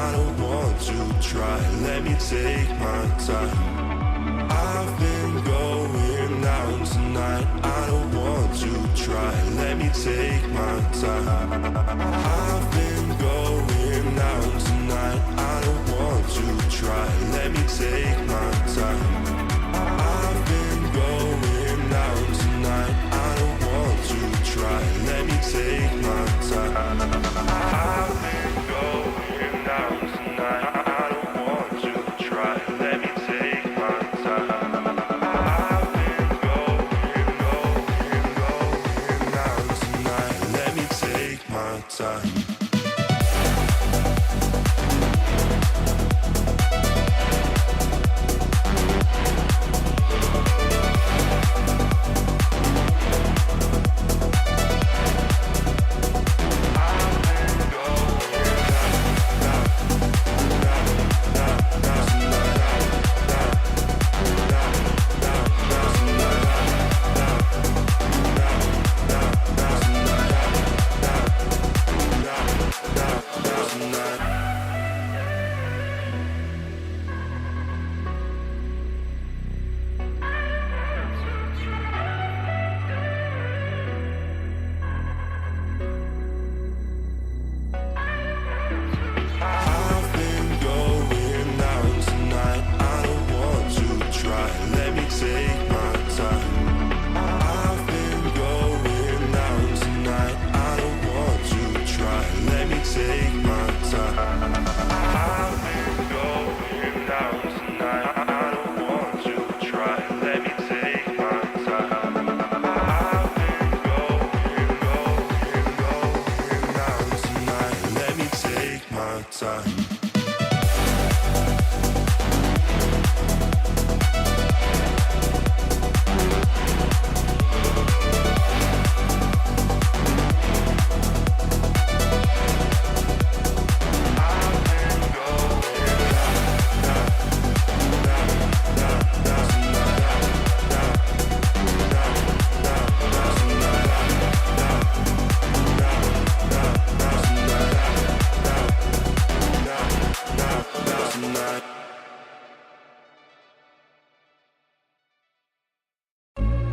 I don't want to try. Let me take my time. I've been going out tonight. I don't want to try. Let me take my time. I've been going out tonight. I don't want to try. Let me take my time. I've been going out tonight. I don't want to try. Let me take my time. I've been going out tonight. I don't want to try. Let me take my time. I've been going out tonight. Let me take my time.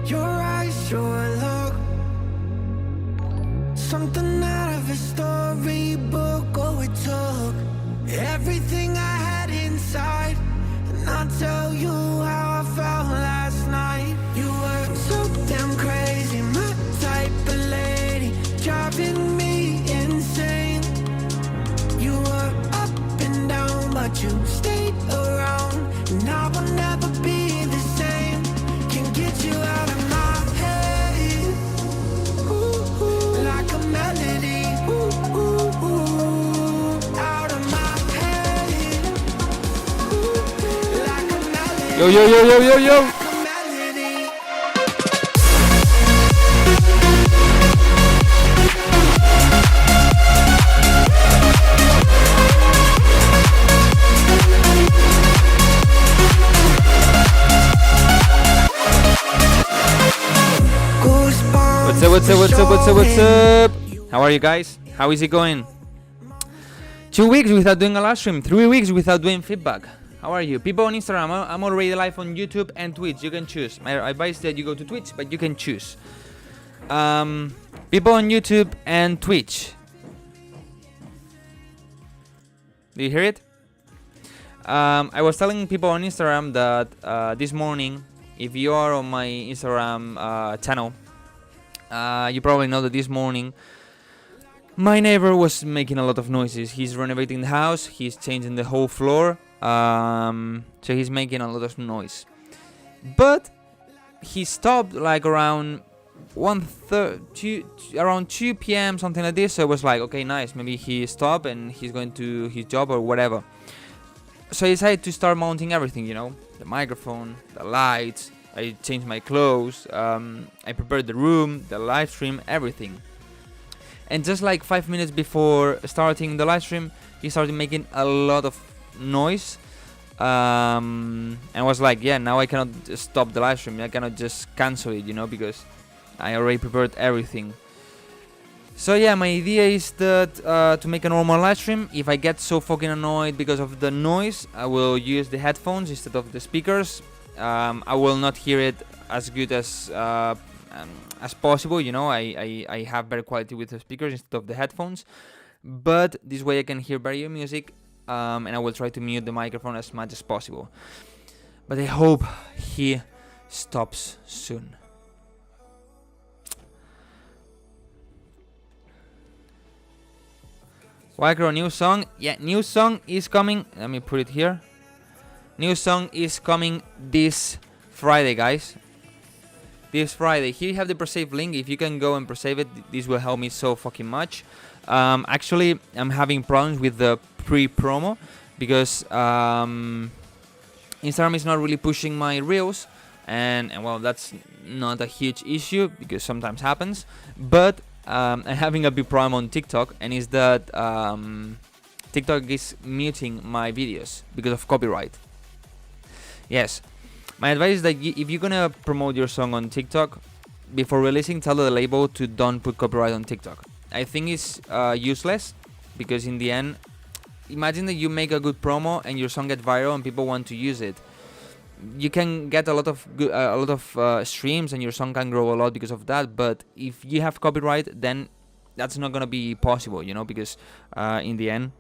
Your eyes sure look something out of a storybook. Oh, it took everything I had inside, and I'll tell you how I felt last night. You were so damn crazy, my type of lady, driving me insane. You were up and down, but you stayed around, and I will never be the same. Can get you out of my head, ooh, like a melody, ooh, out of my head, ooh, like a melody. Yo, yo, yo, yo, yo, yo. Like a melody. What's up? How are you guys? How is it going? 2 weeks without doing a live stream, 3 weeks without doing feedback. How are you? People on Instagram, I'm already live on YouTube and Twitch. You can choose. My advice is that you go to Twitch, but you can choose. People on YouTube and Twitch. Do you hear it? I was telling people on Instagram that this morning, if you are on my Instagram channel, you probably know that this morning my neighbor was making a lot of noises. He's renovating the house, he's changing the whole floor, so he's making a lot of noise. But he stopped like around 2 p.m, something like this. So I was like, okay, nice, maybe he stopped and he's going to his job or whatever. So I decided to start mounting everything, the microphone, the lights. I changed my clothes, I prepared the room, the live stream, everything. And just like 5 minutes before starting the live stream, he started making a lot of noise. And I was like, yeah, now I cannot stop the live stream. I cannot just cancel it, because I already prepared everything. So yeah, my idea is that to make a normal live stream. If I get so fucking annoyed because of the noise, I will use the headphones instead of the speakers. I will not hear it as good as possible. You know, I have better quality with the speakers instead of the headphones. But this way I can hear better music, and I will try to mute the microphone as much as possible. But I hope he stops soon. Wildcrow, new song? Yeah, new song is coming. Let me put it here. New song is coming this Friday, guys. This Friday. Here you have the pre-save link. If you can go and pre-save it, this will help me so fucking much. Actually, I'm having problems with the pre-promo because Instagram is not really pushing my reels, and well, that's not a huge issue because sometimes happens. But I'm having a big problem on TikTok, and is that TikTok is muting my videos because of copyright. Yes, my advice is that if you're gonna promote your song on TikTok, before releasing, tell the label to don't put copyright on TikTok. I think it's useless because in the end, imagine that you make a good promo and your song gets viral and people want to use it. You can get a lot of streams and your song can grow a lot because of that. But if you have copyright, then that's not gonna be possible, you know, because in the end,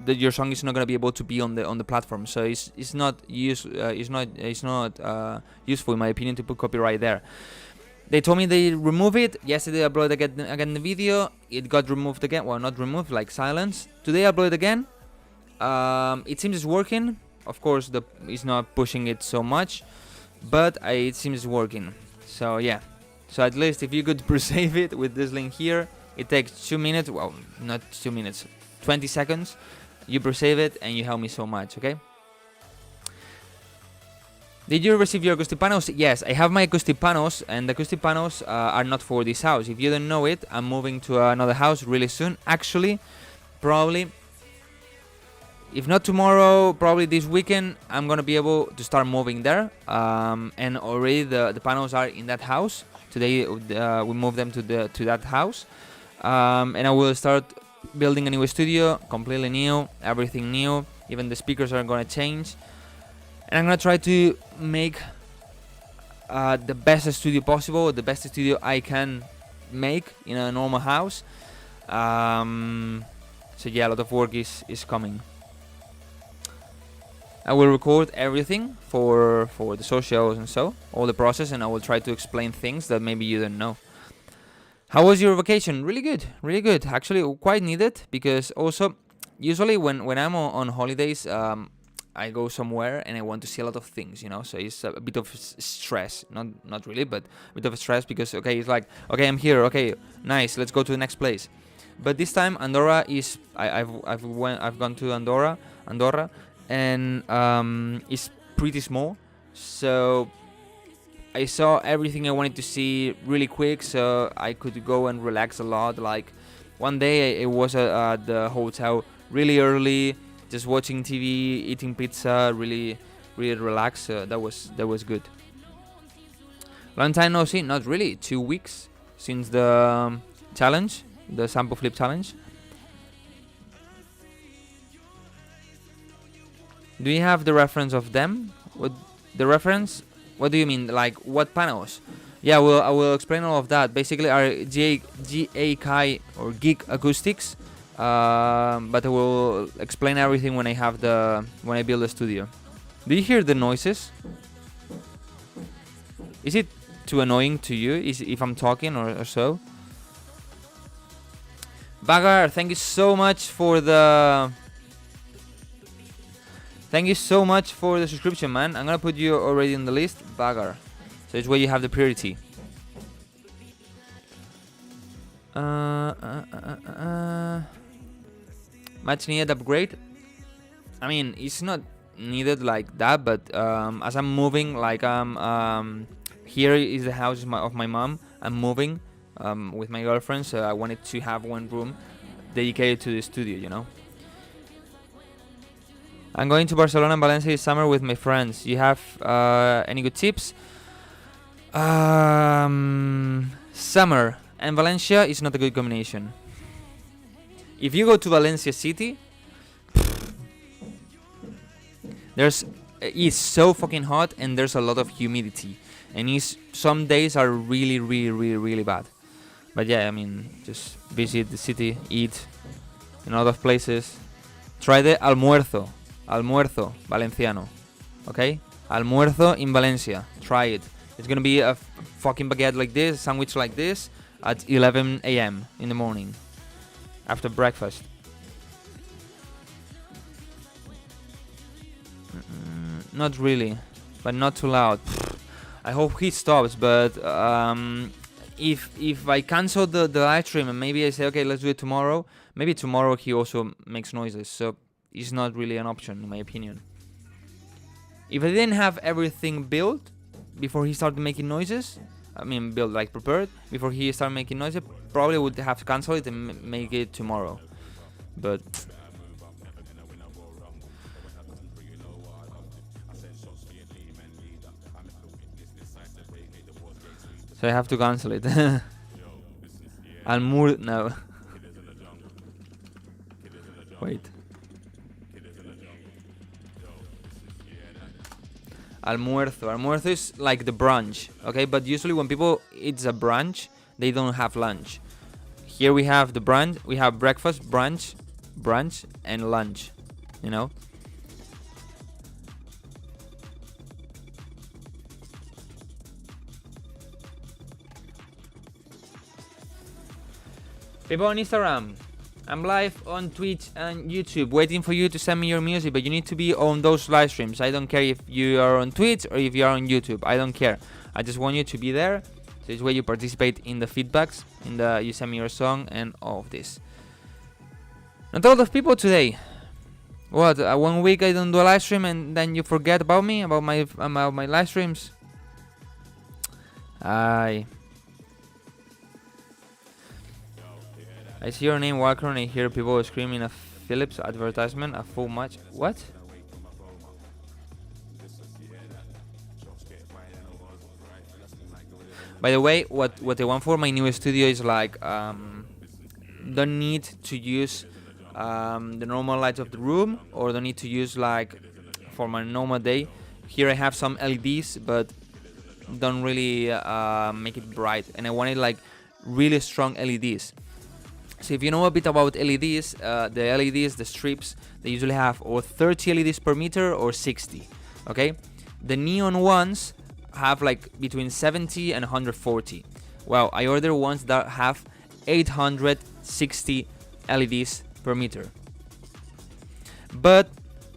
your song is not gonna be able to be on the platform. So it's not useful in my opinion to put copyright there. They told me they remove it. Yesterday I uploaded again the video. It got removed again. Well, not removed, like silenced. Today I uploaded again. It seems it's working. Of course, it's not pushing it so much, but it seems it's working. So yeah. So at least if you could pre-save it with this link here, it takes 2 minutes. Well, not 2 minutes, 20 seconds. You pre-save it and you help me so much. Okay. Did you receive your acoustic panels? Yes, I have my acoustic panels, and the acoustic panels are not for this house. If you don't know it, I'm moving to another house really soon. Actually, probably, if not tomorrow, probably this weekend, I'm gonna be able to start moving there. And already the panels are in that house. Today we moved them to that house, and I will start building a new studio, completely new, everything new. Even the speakers are gonna change. And I'm gonna try to make the best studio possible, the best studio I can make in a normal house. So yeah, a lot of work is coming. I will record everything for the socials and so, all the process, and I will try to explain things that maybe you don't know. How was your vacation? Really good, really good. Actually, quite needed, because also, usually when I'm on holidays, I go somewhere and I want to see a lot of things, you know, so it's a bit of stress, not really, but a bit of stress, because okay, it's like, okay, I'm here, okay, nice, let's go to the next place. But this time Andorra is I've gone to Andorra, and it's pretty small, so I saw everything I wanted to see really quick, so I could go and relax a lot. Like one day I was at the hotel really early, just watching TV, eating pizza, really relaxed. That was good. Long time no see. Not really. 2 weeks since the challenge, the sample flip challenge. Do you have the reference of them? What the reference? What do you mean? Like what panels? Yeah, well, I will explain all of that. Basically, are GAK or Geek Acoustics. But I will explain everything when I build the studio. Do you hear the noises? Is it too annoying to you if I'm talking or so? Bagar, thank you so much for the subscription, man. I'm gonna put you already on the list, Bagar. So it's where you have the priority. Much needed upgrade. I mean, it's not needed like that, but as I'm moving, like here is the house of my mom. I'm moving with my girlfriend, so I wanted to have one room dedicated to the studio, you know. I'm going to Barcelona and Valencia this summer with my friends. You have any good tips? Summer and Valencia is not a good combination. If you go to Valencia City, it's so fucking hot and there's a lot of humidity, and some days are really, really, really, really bad. But yeah, I mean, just visit the city, eat in a lot of places. Try the almuerzo valenciano, okay? Almuerzo in Valencia. Try it. It's gonna be a fucking baguette like this, sandwich like this, at 11 a.m. in the morning, after breakfast. Not really, but not too loud. I hope he stops, but if I cancel the live stream and maybe I say, okay, let's do it tomorrow, maybe tomorrow he also makes noises, so it's not really an option in my opinion. If I didn't have everything built before he started making noises, I mean built like prepared, before he started making noises, probably would have to cancel it and make it tomorrow. But so I have to cancel it. No. Wait. Almuerzo is like the brunch, okay? But usually when people eat a brunch, they don't have lunch. Here we have the brunch, we have breakfast, brunch, and lunch, you know? People on Instagram, I'm live on Twitch and YouTube, waiting for you to send me your music, but you need to be on those live streams. I don't care if you are on Twitch or if you are on YouTube. I don't care. I just want you to be there. So this way you participate in the feedbacks, you send me your song and all of this. Not a lot of people today. What? 1 week I don't do a live stream and then you forget about me, about my live streams. I see your name, Wildcrow, and I hear people screaming a Philips advertisement, a full match. What? By the way, what I want for my new studio is like, don't need to use the normal lights of the room, or don't need to use like for my normal day. Here I have some LEDs, but don't really make it bright, and I wanted like really strong LEDs. So if you know a bit about LEDs, the strips, they usually have or 30 LEDs per meter or 60, okay? The neon ones have like between 70 and 140. Well, I ordered ones that have 860 LEDs per meter. But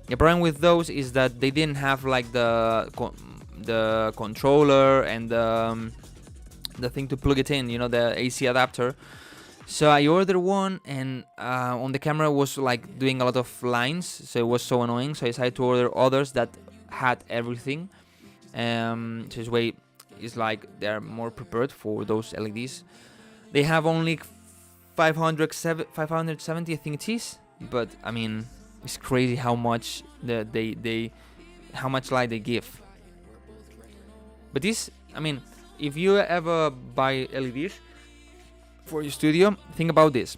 the problem with those is that they didn't have like the controller and the thing to plug it in, you know, the AC adapter. So I ordered one, and on the camera was like doing a lot of lines, so it was so annoying. So I decided to order others that had everything. So this way, it's like they're more prepared for those LEDs. They have only 570, I think it is. But I mean, it's crazy how much how much light they give. But this, I mean, if you ever buy LEDs for your studio, think about this.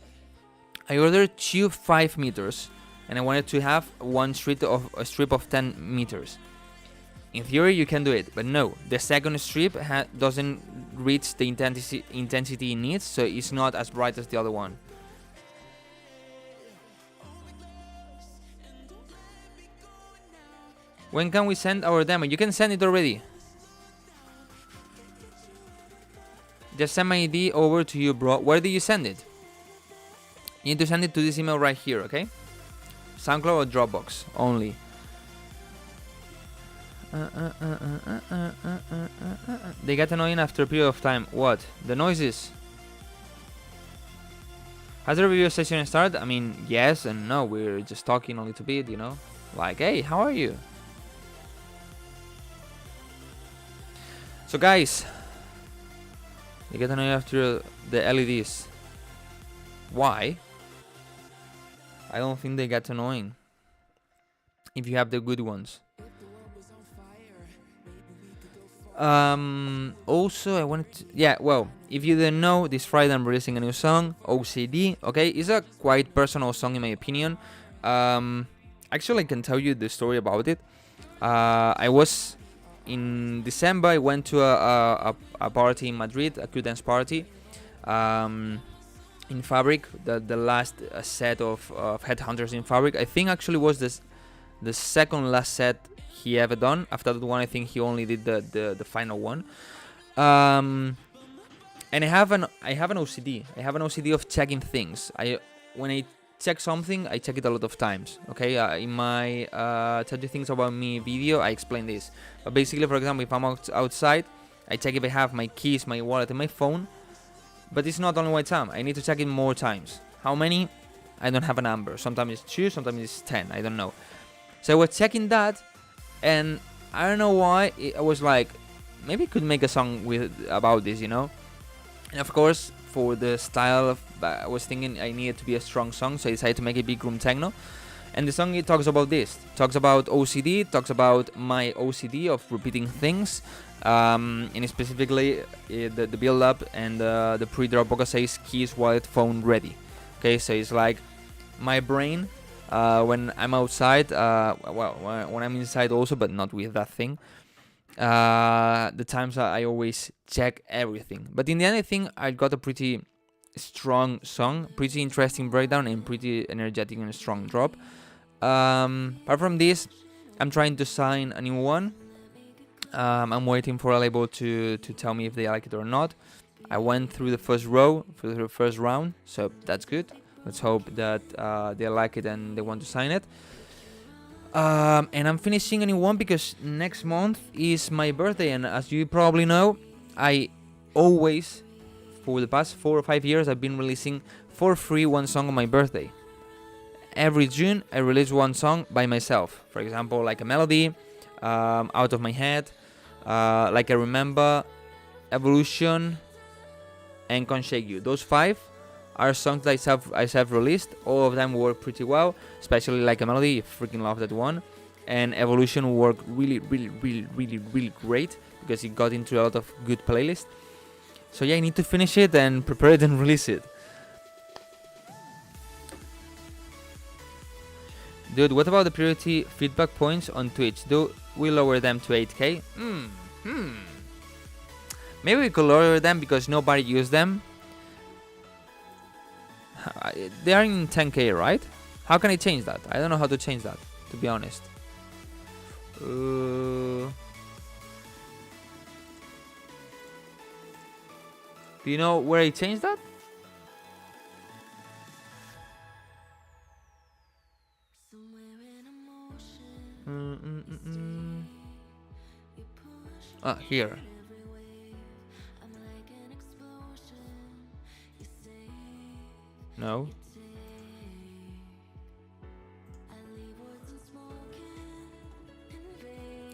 I ordered 2 5 meters, and I wanted to have a strip of 10 meters. In theory, you can do it, but no. The second strip doesn't reach the intensity it needs, so it's not as bright as the other one. When can we send our demo? You can send it already. Just send my ID over to you, bro. Where did you send it? You need to send it to this email right here, okay? SoundCloud or Dropbox only. They get annoying after a period of time. What? The noises? Has the review session started? I mean, yes and no. We're just talking a little bit, you know? Like, hey, how are you? So guys, they get annoying after the LEDs. Why? I don't think they get annoying if you have the good ones. Also, I wanted to, yeah, well, if you didn't know, this Friday I'm releasing a new song, OCD. Okay, it's a quite personal song in my opinion. Actually, I can tell you the story about it. I was in December. I went to a party in Madrid, a Q dance party, in Fabric. The last set of Headhunters in Fabric. I think actually was the second last set he ever done. After that one, I think he only did the final one. And I have an OCD. I have an OCD of checking things. When I check something, I check it a lot of times. Okay, in my 30 things about me video, I explain this. But basically, for example, if I'm outside, I check if I have my keys, my wallet, and my phone. But it's not only one time. I need to check it more times. How many? I don't have a number. Sometimes it's 2, sometimes it's 10. I don't know. So I was checking that, and I don't know why. I was like, maybe I could make a song about this, you know. And of course, for the style of, I was thinking I needed to be a strong song, so I decided to make it big room techno. And the song, it talks about this. It talks about OCD. It talks about my OCD of repeating things. And specifically the build up and the pre-drop vocal says keys, wallet, phone ready. Okay, so it's like my brain when I'm outside, when I'm inside also, but not with that thing. The times I always check everything. But in the end, I think I got a pretty strong song, pretty interesting breakdown, and pretty energetic and strong drop. Apart from this, I'm trying to sign a new one. I'm waiting for a label to tell me if they like it or not. I went through the first round, so that's good. Let's hope that they like it and they want to sign it. And I'm finishing a new one because next month is my birthday, and as you probably know, I always, for the past 4 or 5 years, I've been releasing for free one song on my birthday. Every June, I release one song by myself. For example, like a melody, out of my head, like I remember, Evolution, and Can't Shake You. Those 5 are songs that I self-released. All of them work pretty well, especially like a melody. I freaking love that one. And Evolution worked really great because it got into a lot of good playlists. So yeah, I need to finish it and prepare it and release it. Dude, what about the priority feedback points on Twitch? Do we lower them to 8k? Maybe we could lower them because nobody used them. They are in 10k, right? How can I change that? I don't know how to change that, to be honest. Do you know where I changed that? Here. No.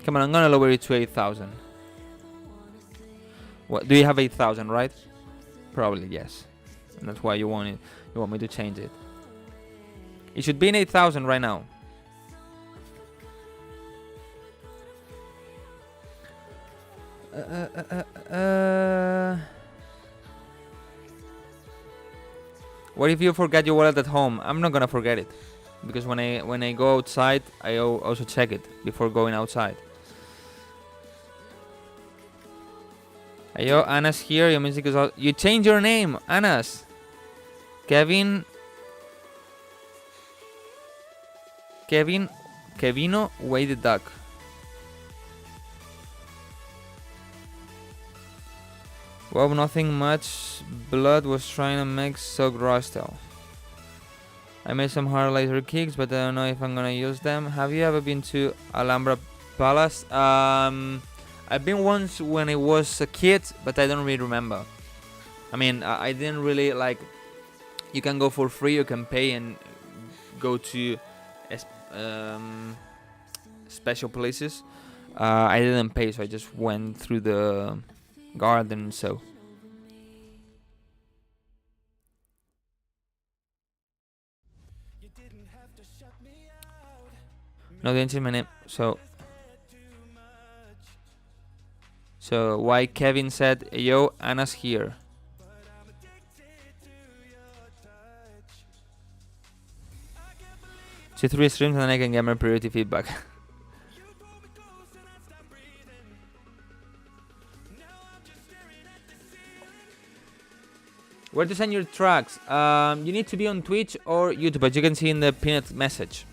Come on, I'm gonna lower it to 8,000. What? Do you have 8,000, right? Probably yes. And that's why you want it. You want me to change it. It should be in 8,000 right now. What if you forget your wallet at home? I'm not gonna forget it, because when I go outside, I also check it before going outside. Ayo, Anas here. Your music is all. You change your name, Anas. Kevino Way the Duck. Well, nothing much. Blood was trying to make Soak Rostel. I made some hard laser kicks, but I don't know if I'm gonna use them. Have you ever been to Alhambra Palace? I've been once when I was a kid, but I don't really remember. I mean, I didn't really like. You can go for free, you can pay and go to special places. I didn't pay, so I just went through the garden. So no, didn't change my name. So So why Kevin said, yo, Anna's here. To 3 streams and then I can get my priority feedback. Where to send your tracks? You need to be on Twitch or YouTube, as you can see in the pinned message.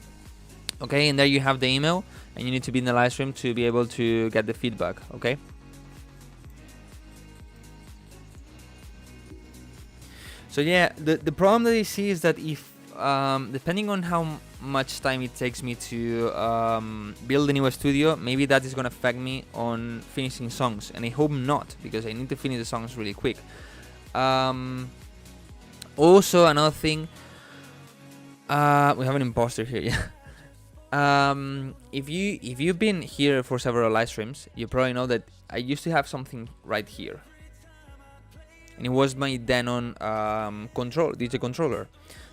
Okay, and there you have the email, and you need to be in the live stream to be able to get the feedback. Okay. So yeah, the problem that I see is that if depending on how much time it takes me to build a new studio, maybe that is gonna affect me on finishing songs, and I hope not, because I need to finish the songs really quick. Also, another thing, we have an imposter here. Yeah. If you've been here for several live streams, you probably know that I used to have something right here, and it was my Denon DJ controller.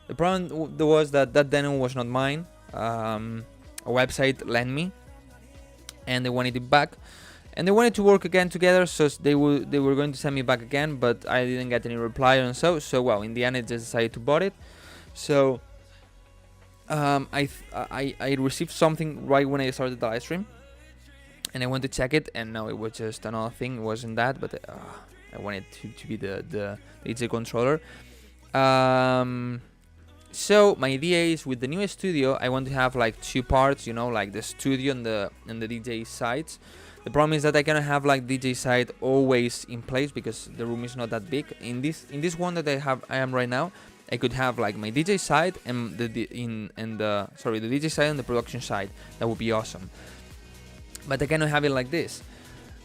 The problem was that Denon was not mine. A website lent me, and they wanted it back. And they wanted to work again together, so they were going to send me back again, but I didn't get any reply, and so well, in the end I just decided to bought it. So I received something right when I started the live stream, and I went to check it, and no, it was just another thing. It wasn't that, but I wanted to be the DJ controller. So my idea is, with the new studio, I want to have like 2 parts, you know, like the studio and the DJ sides. The problem is that I cannot have like DJ side always in place because the room is not that big. In this one that I am right now, I could have like my DJ side and the DJ side and the production side. That would be awesome. But I cannot have it like this.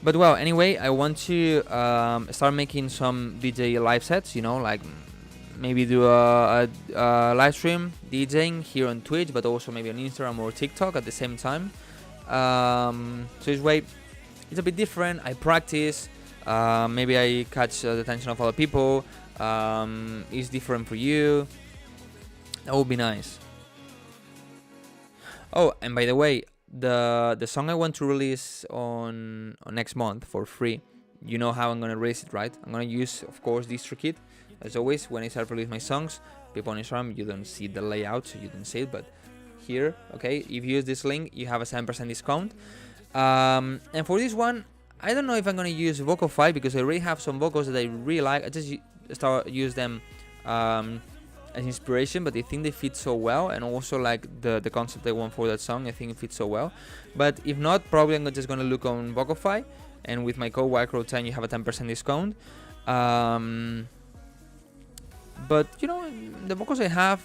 But well, anyway, I want to start making some DJ live sets. You know, like maybe do a live stream DJing here on Twitch, but also maybe on Instagram or TikTok at the same time. So this way, it's a bit different. I practice. Maybe I catch the attention of other people. It's different for you. That would be nice. Oh, and by the way, the song I want to release on next month for free. You know how I'm gonna release it, right? I'm gonna use, of course, DistroKid. As always, when I start release my songs, people on Instagram, you don't see the layout, so you don't see it, but here, okay, if you use this link, you have a 7% discount. And for this one, I don't know if I'm gonna use Vocify, because I already have some vocals that I really like. I just use them as inspiration, but I think they fit so well, and also like the concept I want for that song, I think it fits so well. But if not, probably I'm just gonna look on Vocify, and with my code Wildcrow 10 you have a 10% discount. But you know, the vocals I have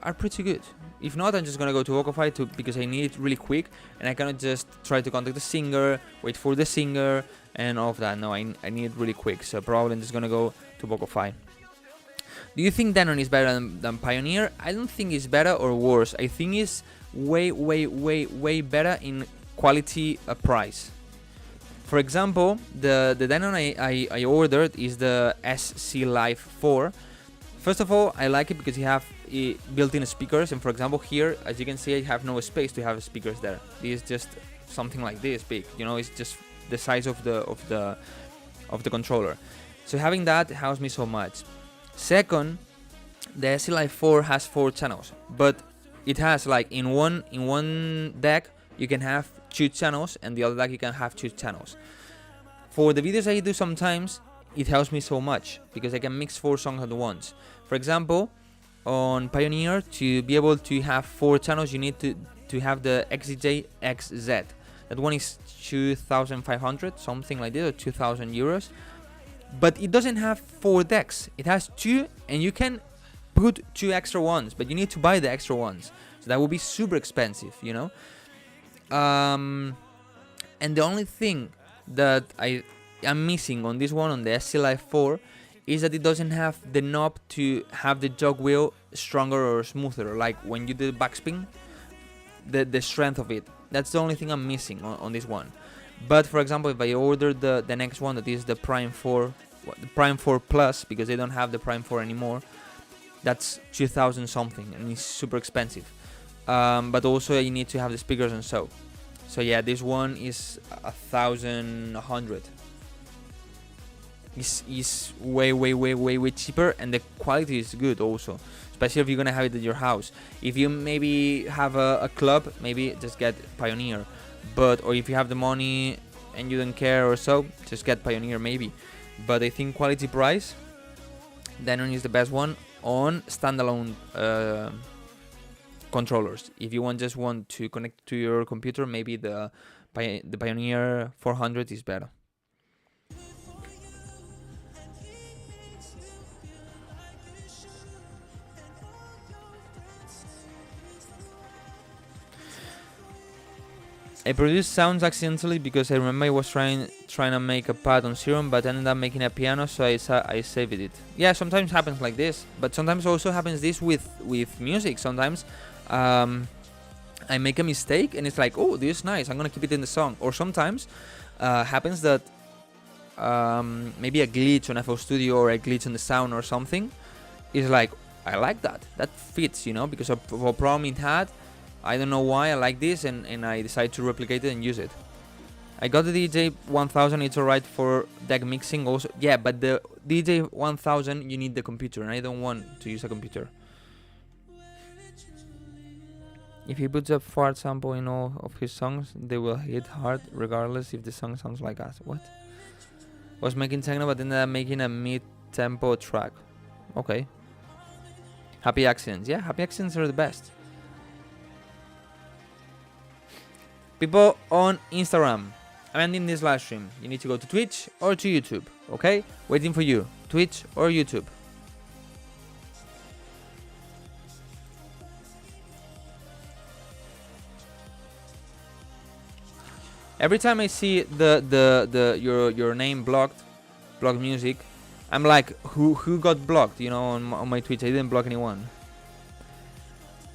are pretty good. If not, I'm just gonna go to Vocify because I need it really quick, and I cannot just try to contact the singer, wait for the singer, and all of that. No, I need it really quick, so probably I'm just gonna go to Vocify. Do you think Denon is better than Pioneer? I don't think it's better or worse. I think it's way better in quality price. For example, the Denon I ordered is the SC Live 4. First of all, I like it because you have built-in speakers, and for example here, as you can see, I have no space to have speakers there. This is just something like this big, you know, it's just the size of the controller. So having that helps me so much. Second, the SC Live 4 has 4 channels, but it has like in one deck you can have 2 channels, and the other deck you can have 2 channels. For the videos I do sometimes, it helps me so much because I can mix 4 songs at once. For example, on Pioneer, to be able to have 4 channels, you need to have the XDJ XZ. That one is 2,500, something like this, or 2,000 euros. But it doesn't have 4 decks. It has 2, and you can put 2 extra ones, but you need to buy the extra ones. So that will be super expensive, you know. And the only thing that I'm missing on this one, on the SC Live 4, is that it doesn't have the knob to have the jog wheel stronger or smoother, like when you do the backspin, the strength of it. That's the only thing I'm missing on this one. But for example, if I order the next one, that is the Prime 4, the Prime 4 Plus, because they don't have the Prime 4 anymore, that's 2,000 something, and it's super expensive. But also you need to have the speakers and so. So yeah, this one is 1,100. is way cheaper, and the quality is good also, especially if you're gonna have it at your house. If you maybe have a club, maybe just get Pioneer, or if you have the money and you don't care or so, just get Pioneer maybe. But I think quality price, Denon is the best one on standalone controllers. If you just want to connect to your computer, maybe the Pioneer 400 is better. I produced sounds accidentally because I remember I was trying to make a pad on Serum, but ended up making a piano, so I saved it. Yeah, sometimes happens like this, but sometimes also happens this with music. Sometimes I make a mistake and it's like, oh, this is nice, I'm gonna keep it in the song. Or sometimes happens that maybe a glitch on FL Studio or a glitch on the sound or something is like, I like that fits, because of a problem it had. I don't know why I like this, and I decide to replicate it and use it. I got the DJ 1000, it's alright for deck mixing also. Yeah, but the DJ 1000 you need the computer, and I don't want to use a computer. If he puts a fart sample in all of his songs, they will hit hard regardless if the song sounds like us. What? Was making techno but ended up making a mid-tempo track. Okay. Happy accidents. Yeah, happy accidents are the best. People on Instagram, I'm ending this live stream. You need to go to Twitch or to YouTube, okay? Waiting for you, Twitch or YouTube. Every time I see your name blocked music, I'm like, who got blocked? On my Twitch, I didn't block anyone.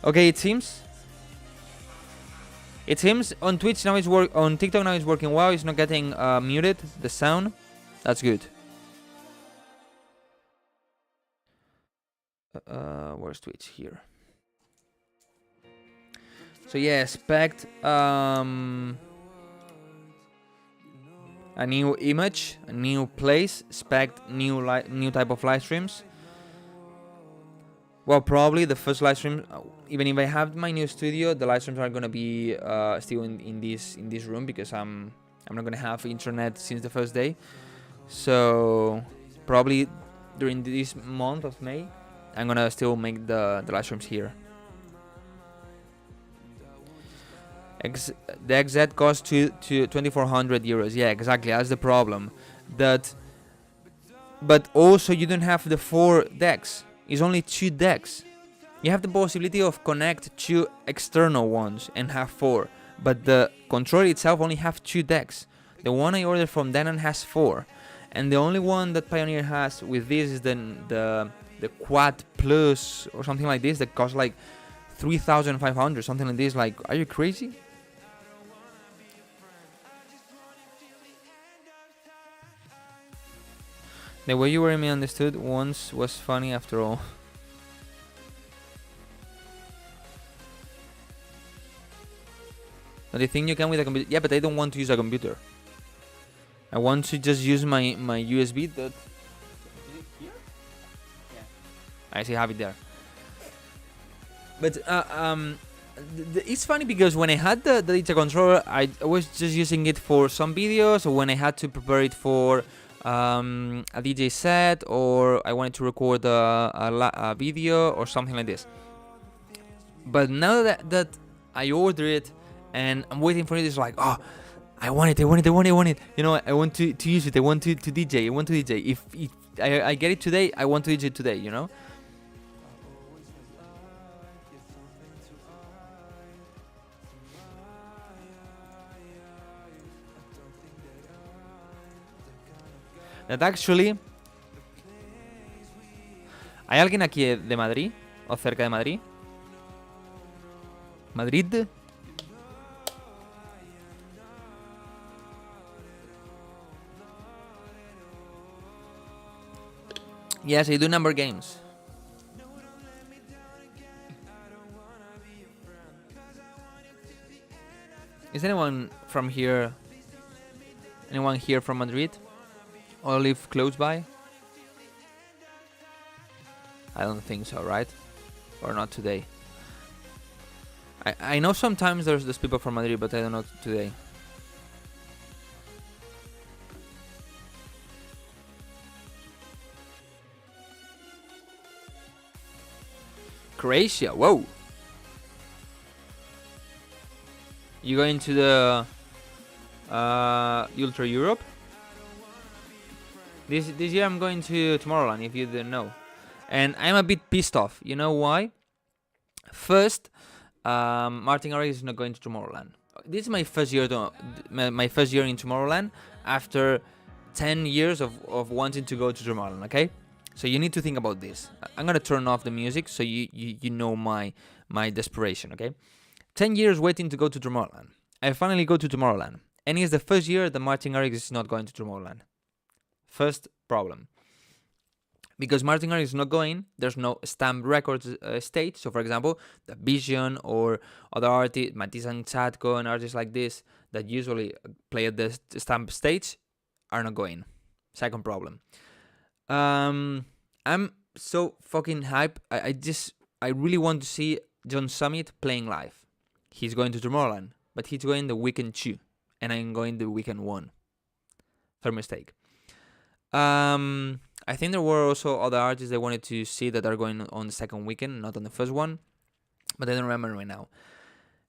Okay, it seems on Twitch now on TikTok now it's working well. It's not getting muted, the sound. That's good. Where's Twitch? Here. So yeah, expect a new image, a new place, expect new type of live streams. Well, probably the first live stream, even if I have my new studio, the live streams are gonna be still in this room because I'm not gonna have internet since the first day. So probably during this month of May, I'm gonna still make the live streams here. The XZ costs to 2,400 euros. Yeah, exactly. That's the problem. But also you don't have the 4 decks. It's only 2 decks. You have the possibility of connect 2 external ones and have 4, but the controller itself only have 2 decks. The one I ordered from Denon has 4, and the only one that Pioneer has with this is the Quad Plus or something like this that costs like 3,500, something like this. Like, are you crazy? The way you were misunderstood once was funny after all. But I think you can with a computer. Yeah, but I don't want to use a computer. I want to just use my USB. That. Is it here? Yeah. I see, have it there. But it's funny because when I had the data controller, I was just using it for some videos, or when I had to prepare it for a DJ set, or I wanted to record a video or something like this. But now that I order it and I'm waiting for it, it's like, oh, I want it. I want to use it. I want to DJ. If I get it today, I want to use it today, That actually, ¿hay alguien aquí de Madrid o cerca de Madrid? Madrid. Yes, I do number games. Is anyone from here? Anyone here from Madrid? Or live close by? I don't think so, right? Or not today. I know sometimes there's people from Madrid, but I don't know today. Croatia, whoa! You going to the Ultra Europe? This year I'm going to Tomorrowland, if you didn't know. And I'm a bit pissed off. You know why? First, Martin Garrix is not going to Tomorrowland. This is my first year my first year in Tomorrowland after 10 years of wanting to go to Tomorrowland, okay? So you need to think about this. I'm gonna turn off the music so you know my desperation, okay? 10 years waiting to go to Tomorrowland. I finally go to Tomorrowland. And it's the first year that Martin Garrix is not going to Tomorrowland. First problem. Because Martin Garrix is not going, there's no Stamp Records stage. So, for example, The Vision or other artists, Matisse and Chatko and artists like this that usually play at the Stamp stage are not going. Second problem. I'm so fucking hype. I really want to see John Summit playing live. He's going to Tomorrowland, but he's going the weekend 2, and I'm going the weekend 1. Third mistake. I think there were also other artists they wanted to see that are going on the second weekend, not on the first one, but I don't remember right now.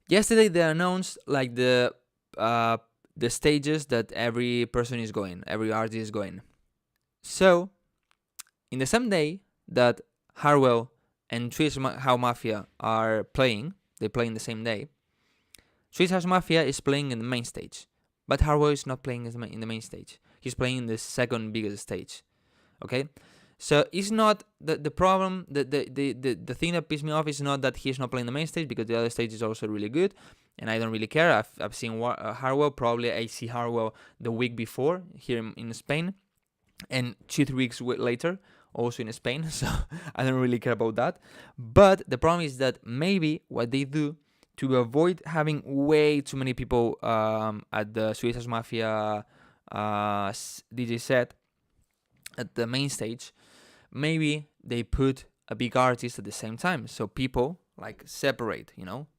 Yesterday they announced like the stages that every person is going, every artist is going. So, in the same day that Harwell and Swiss House Mafia are playing, they play in the same day. Swiss House Mafia is playing in the main stage, but Harwell is not playing in the main stage. He's playing in the second biggest stage. Okay, so it's not the problem. The thing that pissed me off is not that he's not playing the main stage, because the other stage is also really good, and I don't really care. I've seen Harwell. Probably I see Harwell the week before here in Spain, and 2-3 weeks later also in Spain. So I don't really care about that. But the problem is that maybe what they do to avoid having way too many people at the Swiss House Mafia DJ set at the main stage, maybe they put a big artist at the same time, so people like separate,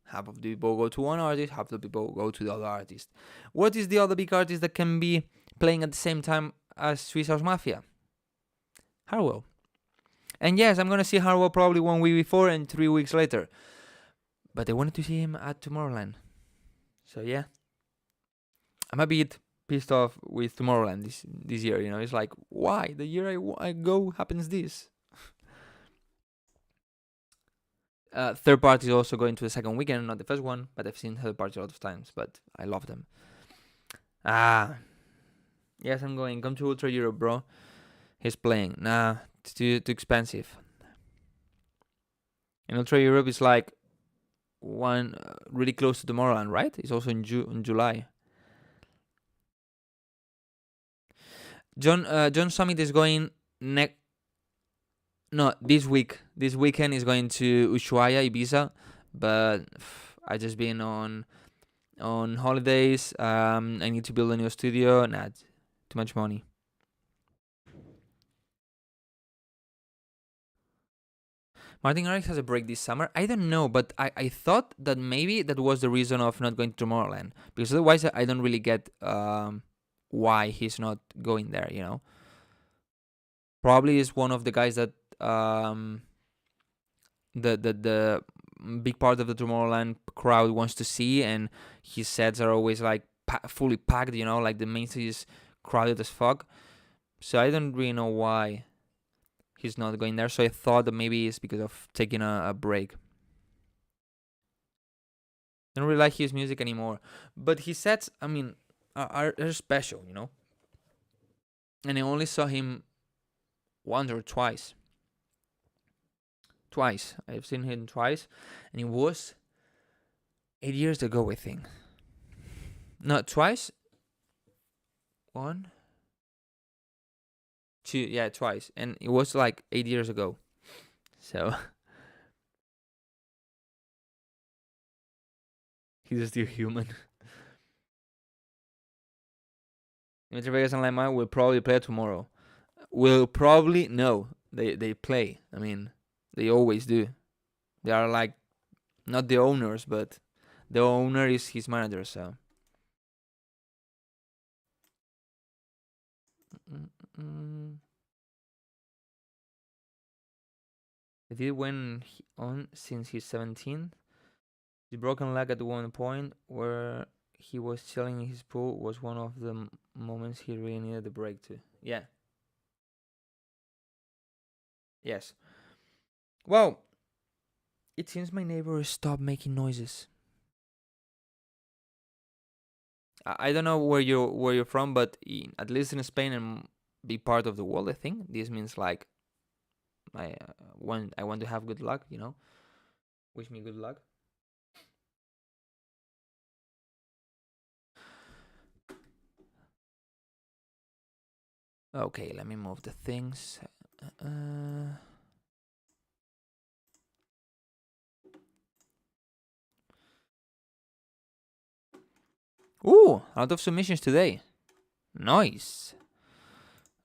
half of the people go to one artist, half of the people go to the other artist. What is the other big artist that can be playing at the same time as Swiss House Mafia? Harwell. And yes, I'm gonna see Harwell probably 1 week before and 3 weeks later, but I wanted to see him at Tomorrowland. So yeah, I'm a bit pissed off with Tomorrowland this year. It's like, why the year I go happens this. Third party is also going to the second weekend, not the first one, but I've seen third party a lot of times, but I love them. Yes, I'm going. Come to Ultra Europe, bro. He's playing. Nah, it's too expensive. And Ultra Europe is like one really close to Tomorrowland, right? It's also in July. John Summit is going this week. This weekend is going to Ushuaia, Ibiza, but I just been on holidays. I need to build a new studio. Nah, too much money. Martin Garrix has a break this summer. I don't know, but I thought that maybe that was the reason of not going to Tomorrowland, because otherwise I don't really get why he's not going there. Probably is one of the guys that the big part of the Tomorrowland crowd wants to see, and his sets are always like fully packed. Like the main stage is crowded as fuck. So I don't really know why he's not going there. So I thought that maybe it's because of taking a break. I don't really like his music anymore, but his sets, I mean, are special, And I only saw him once or twice. I've seen him twice, and it was 8 years ago, I think. No, twice. 1, 2, yeah, twice, and it was like 8 years ago. So he's still human. Dimitri Vegas and Lima will probably play tomorrow. Will probably no. They play. I mean, they always do. They are like not the owners, but the owner is his manager. So. If he went on since he's 17, the broken leg at one point where he was chilling in his pool was one of the moments he really needed the break to. Yeah. Yes. Well, it seems my neighbors stopped making noises. I don't know where you're from, but at least in Spain and big part of the world, I think this means like I want to have good luck. Wish me good luck. Okay, let me move the things. Ooh, a lot of submissions today. Nice.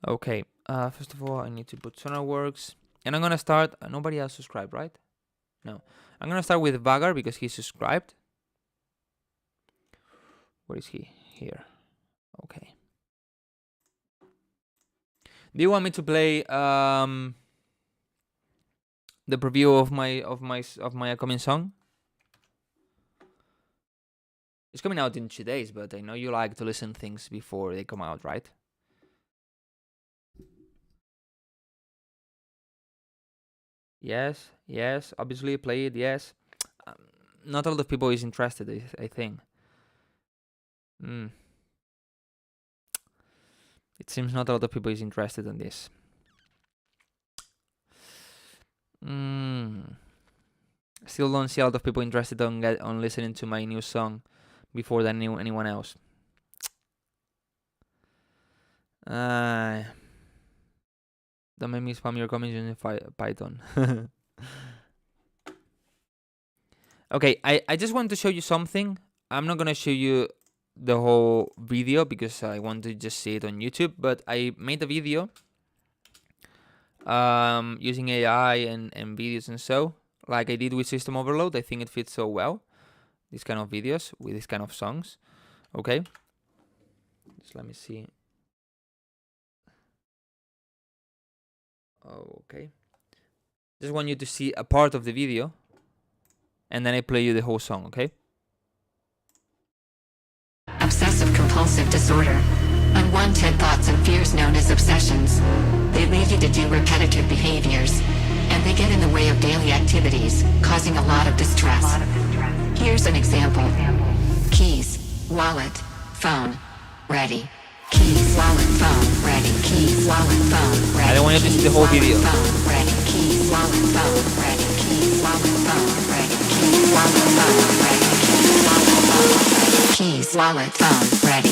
Okay, first of all, I need to put SonarWorks. And I'm gonna start. Nobody else subscribed, right? No. I'm gonna start with Vagar because he's subscribed. Where is he? Here. Okay. Do you want me to play the preview of my upcoming song? It's coming out in 2 days, but I know you like to listen things before they come out, right? Yes, obviously play it, yes. Not a lot of people is interested, I think. It seems not a lot of people is interested in this. Still don't see a lot of people interested on listening to my new song before than anyone else. Don't make me spam your comments using Python. Okay, I just want to show you something. I'm not gonna show you the whole video because I want to just see it on YouTube, but I made a video using AI and videos and so, like I did with System Overload. I think it fits so well, these kind of videos with these kind of songs. Okay, just let me see. Okay, just want you to see a part of the video and then I play you the whole song. Okay. Obsessive compulsive disorder. Unwanted thoughts and fears known as obsessions. They lead you to do repetitive behaviors, and they get in the way of daily activities, causing a lot of distress. Here's an example. Keys, wallet, phone, ready. Keys, wallet, phone, ready. Keys, wallet, phone, ready. I don't want you to see the whole video. Phone, ready. Keys, wallet, phone, ready. Keys, wallet, phone, ready. Keys, wallet, phone, ready. Keys, wallet, phone, ready. Keys, wallet, phone, ready.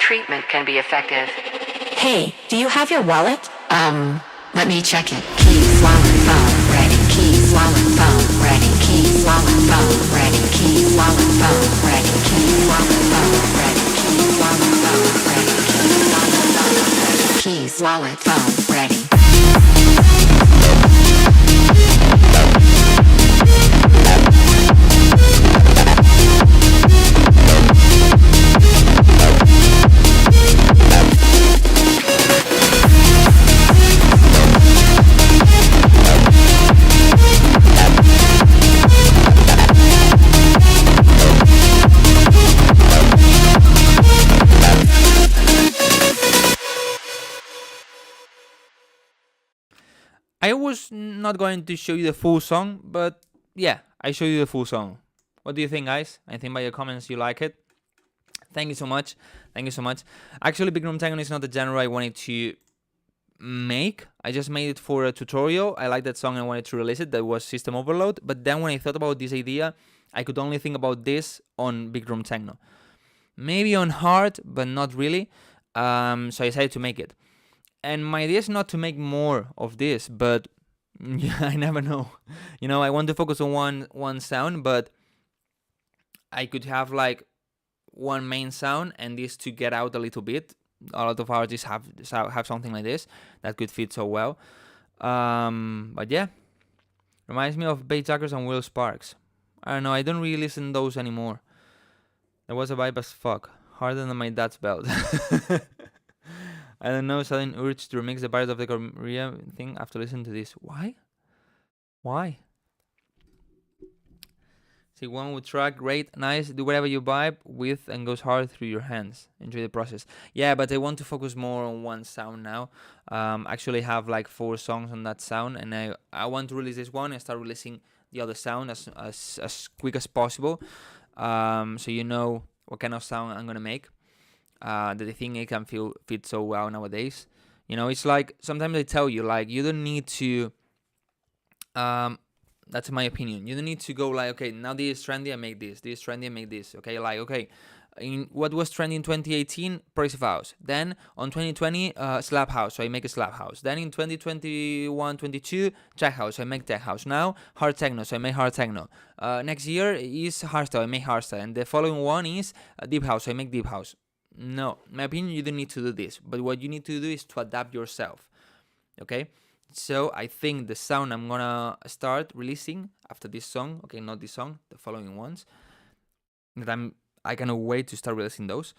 Treatment can be effective. Hey, do you have your wallet? Let me check it. Keys, wallet, phone, ready. Keys, wallet, phone, ready. Keys, wallet, phone, ready. Keys, wallet, phone, ready. Keys, wallet, phone, ready. Keys, wallet, phone, ready. Keys, wallet, phone, ready. Keys, wallet, phone, ready. I was not going to show you the full song, but yeah, I show you the full song. What do you think, guys? I think by your comments you like it. Thank you so much. Thank you so much. Actually, Big Room Techno is not the genre I wanted to make. I just made it for a tutorial. I like that song and I wanted to release it. That was System Overload. But then when I thought about this idea, I could only think about this on Big Room Techno. Maybe on hard, but not really. So I decided to make it. And my idea is not to make more of this, but yeah, I never know. You know, I want to focus on one sound, but I could have like one main sound and this to get out a little bit. A lot of artists have something like this that could fit so well. But yeah, reminds me of Bay Jackers and Will Sparks. I don't know, I don't really listen to those anymore. That was a vibe as fuck. Harder than my dad's belt. I don't know, sudden urge to remix the Pirates of the Caribbean thing after listening to this. Why? Why? See, one would track, great, nice, do whatever you vibe with and goes hard through your hands. Enjoy the process. Yeah, but I want to focus more on one sound now. Actually have like 4 songs on that sound, and I want to release this one and start releasing the other sound as quick as possible. So you know what kind of sound I'm gonna make. That I think it can fit so well nowadays. You know, it's like sometimes I tell you, like, you don't need to that's my opinion. You don't need to go like, okay, now this is trendy, I make this. This is trendy, I make this. Okay, like, okay, in what was trendy in 2018, progressive house. Then on 2020, slap house, so I make a slap house. Then in 2021, 22, tech house, so I make tech house. Now hard techno, so I make hard techno. Next year is hardstyle, I make hardstyle. And the following one is deep house, so I make deep house. No, in my opinion, you don't need to do this. But what you need to do is to adapt yourself. Okay. So I think the sound I'm gonna start releasing after this song, okay, not this song, the following ones, that I cannot wait to start releasing those,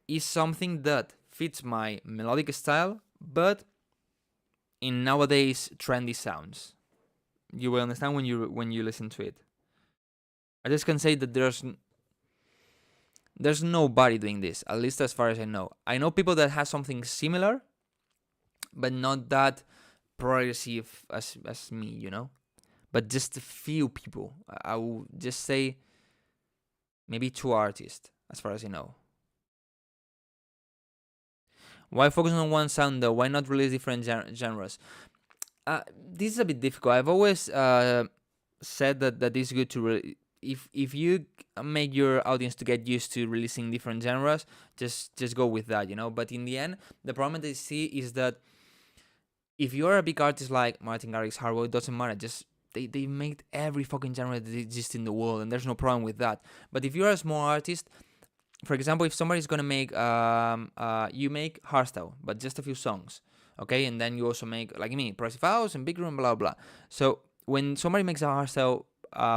is something that fits my melodic style, but in nowadays trendy sounds. You will understand when you listen to it. I just can say that there's nobody doing this, at least as far as I know. I know people that have something similar, but not that progressive as me, you know, but just a few people. I will just say maybe 2 artists as far as I know. Why focus on one sound though? Why not release different genres? This is a bit difficult. I've always said that this is good to if you make your audience to get used to releasing different genres, just go with that, you know. But in the end, the problem that I see is that if you're a big artist like Martin Garrix, Hardwell, it doesn't matter. Just they made every fucking genre that exists in the world, and there's no problem with that. But if you're a small artist, for example, if somebody's gonna make you make hardstyle, but just a few songs, okay, and then you also make, like me, progressive house and big room, blah blah. So when somebody makes a hardstyle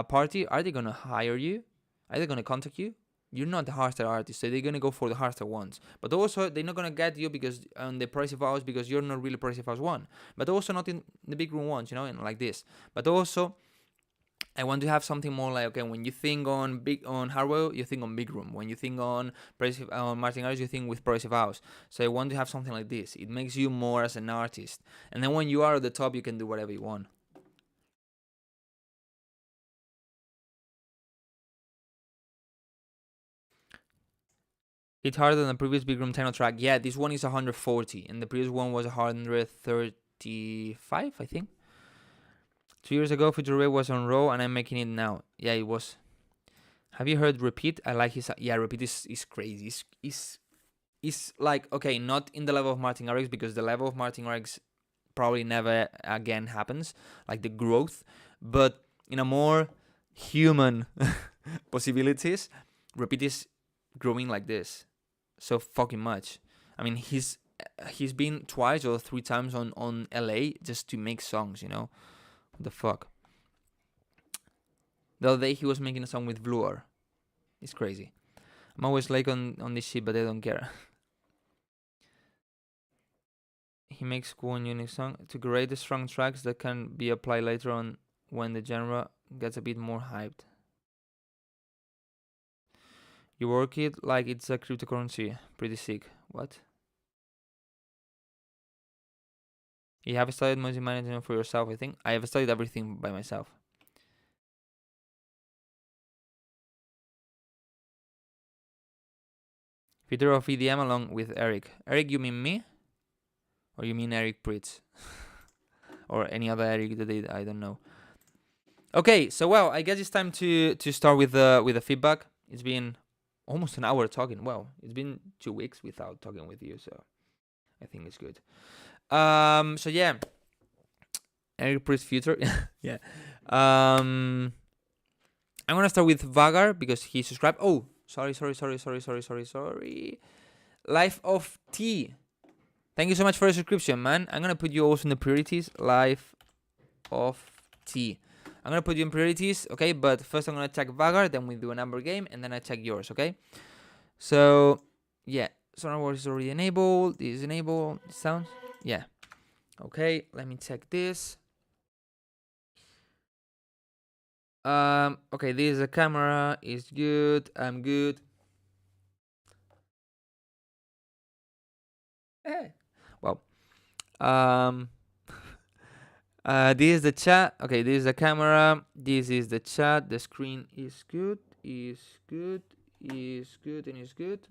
party, are they gonna hire you? Are they gonna contact you? You're not the hardstyle artist, so they're gonna go for the hardstyle ones. But also, they're not gonna get you because on the progressive house, because you're not really progressive house one. But also not in the big room ones, you know, and like this. But also, I want to have something more like, okay, when you think on Hardwell, you think on big room. When you think on progressive Martin Garrix, you think with progressive house. So I want to have something like this. It makes you more as an artist, and then when you are at the top, you can do whatever you want. Hit harder than the previous big room techno track. Yeah, this one is 140, and the previous one was 135, I think. 2 years ago, Future Ray was on Raw, and I'm making it now. Yeah, it was. Have you heard Repeat? I like his. Yeah, Repeat is crazy. It's like, okay, not in the level of Martin Garrix, because the level of Martin Garrix probably never again happens, like the growth, but in a more human possibilities, Repeat is growing like this so fucking much. I mean, he's been 2 or 3 times on LA just to make songs, you know. What the fuck. The other day he was making a song with Bluer. It's crazy. I'm always late on this shit, but I don't care. He makes cool and unique song to create the strong tracks that can be applied later on when the genre gets a bit more hyped. You work it like it's a cryptocurrency. Pretty sick. What? You have studied multi-management for yourself, I think. I have studied everything by myself. Future of EDM along with Eric. Eric, you mean me? Or you mean Eric Pritz? Or any other Eric that I don't know. Okay, so well, I guess it's time to start with the feedback. It's been almost an hour talking. Well, it's been 2 weeks without talking with you, so I think it's good. So yeah, Eric Pritz future. Yeah. I'm gonna start with Vagar because he subscribed. Oh, sorry. Life of T. Thank you so much for the subscription, man. I'm gonna put you also in the priorities. Life of T. I'm gonna put you in priorities, okay? But first I'm gonna check Vagar, then we do a number game, and then I check yours, okay? So yeah, Sonar Wars is already enabled. This is enabled. Sounds? Yeah. Okay, let me check this. Okay, this is the camera. Is good. I'm good. Hey. Well, this is the chat. Okay, this is the camera. This is the chat. The screen is good. Is good. Is good and is good.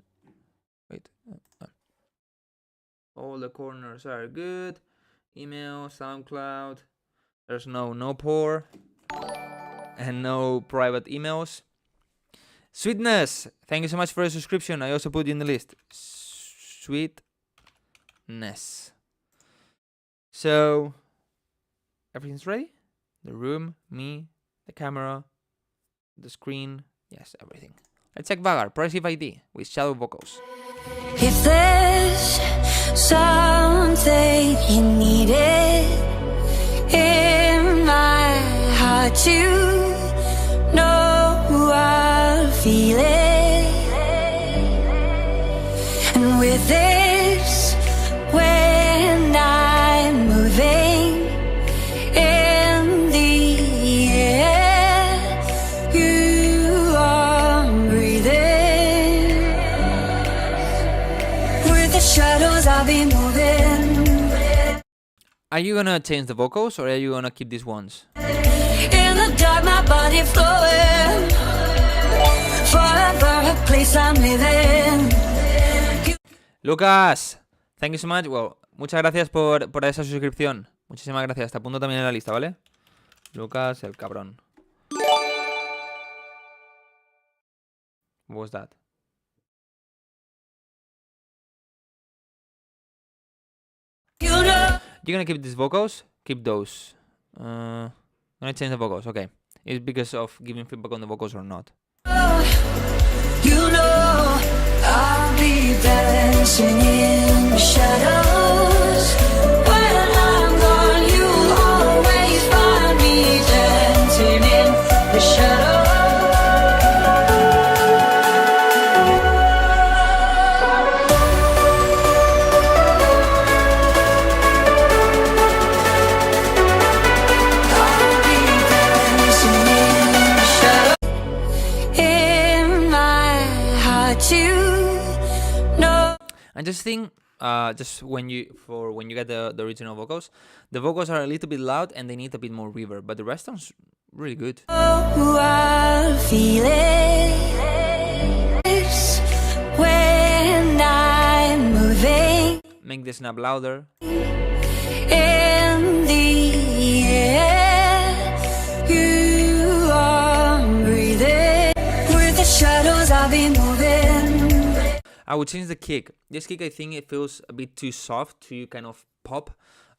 Wait. All the corners are good. Email, SoundCloud. There's no pour and no private emails. Sweetness. Thank you so much for the subscription. I also put you in the list. Sweetness. So everything's ready. The room, me, the camera, the screen. Yes, everything. Let's check Vagar. Progressive ID with shadow vocals. If there's something you needed in my heart to know, I'll feel it. And with this, when I'm moving in the air, you are breathing. With the shadows, I'll be moving. Are you gonna change the vocals or are you gonna keep these ones? In the dark, my body flowing. Forever a place I'm living. Lucas, thank you so much. Well, muchas gracias por esa suscripción. Muchísimas gracias. Te apunto también en la lista, ¿vale? Lucas, el cabrón. What was that? You know. You're gonna keep these vocals? Keep those. Gonna change the vocals, okay. It's because of giving feedback on the vocals or not. You know, I'll be dancing in the shadows. When I'm gone, you'll always find me dancing in the shadows. I'll be dancing in the shadows. In my heart, you know. And just think, just when you get the original vocals, the vocals are a little bit loud and they need a bit more reverb, but the rest sounds really good. I'll feel it. It's when I'm moving Make the snap louder. in the air. You are breathing. With the shadows, I'll be moving. I would change the kick. This kick, I think it feels a bit too soft to kind of pop.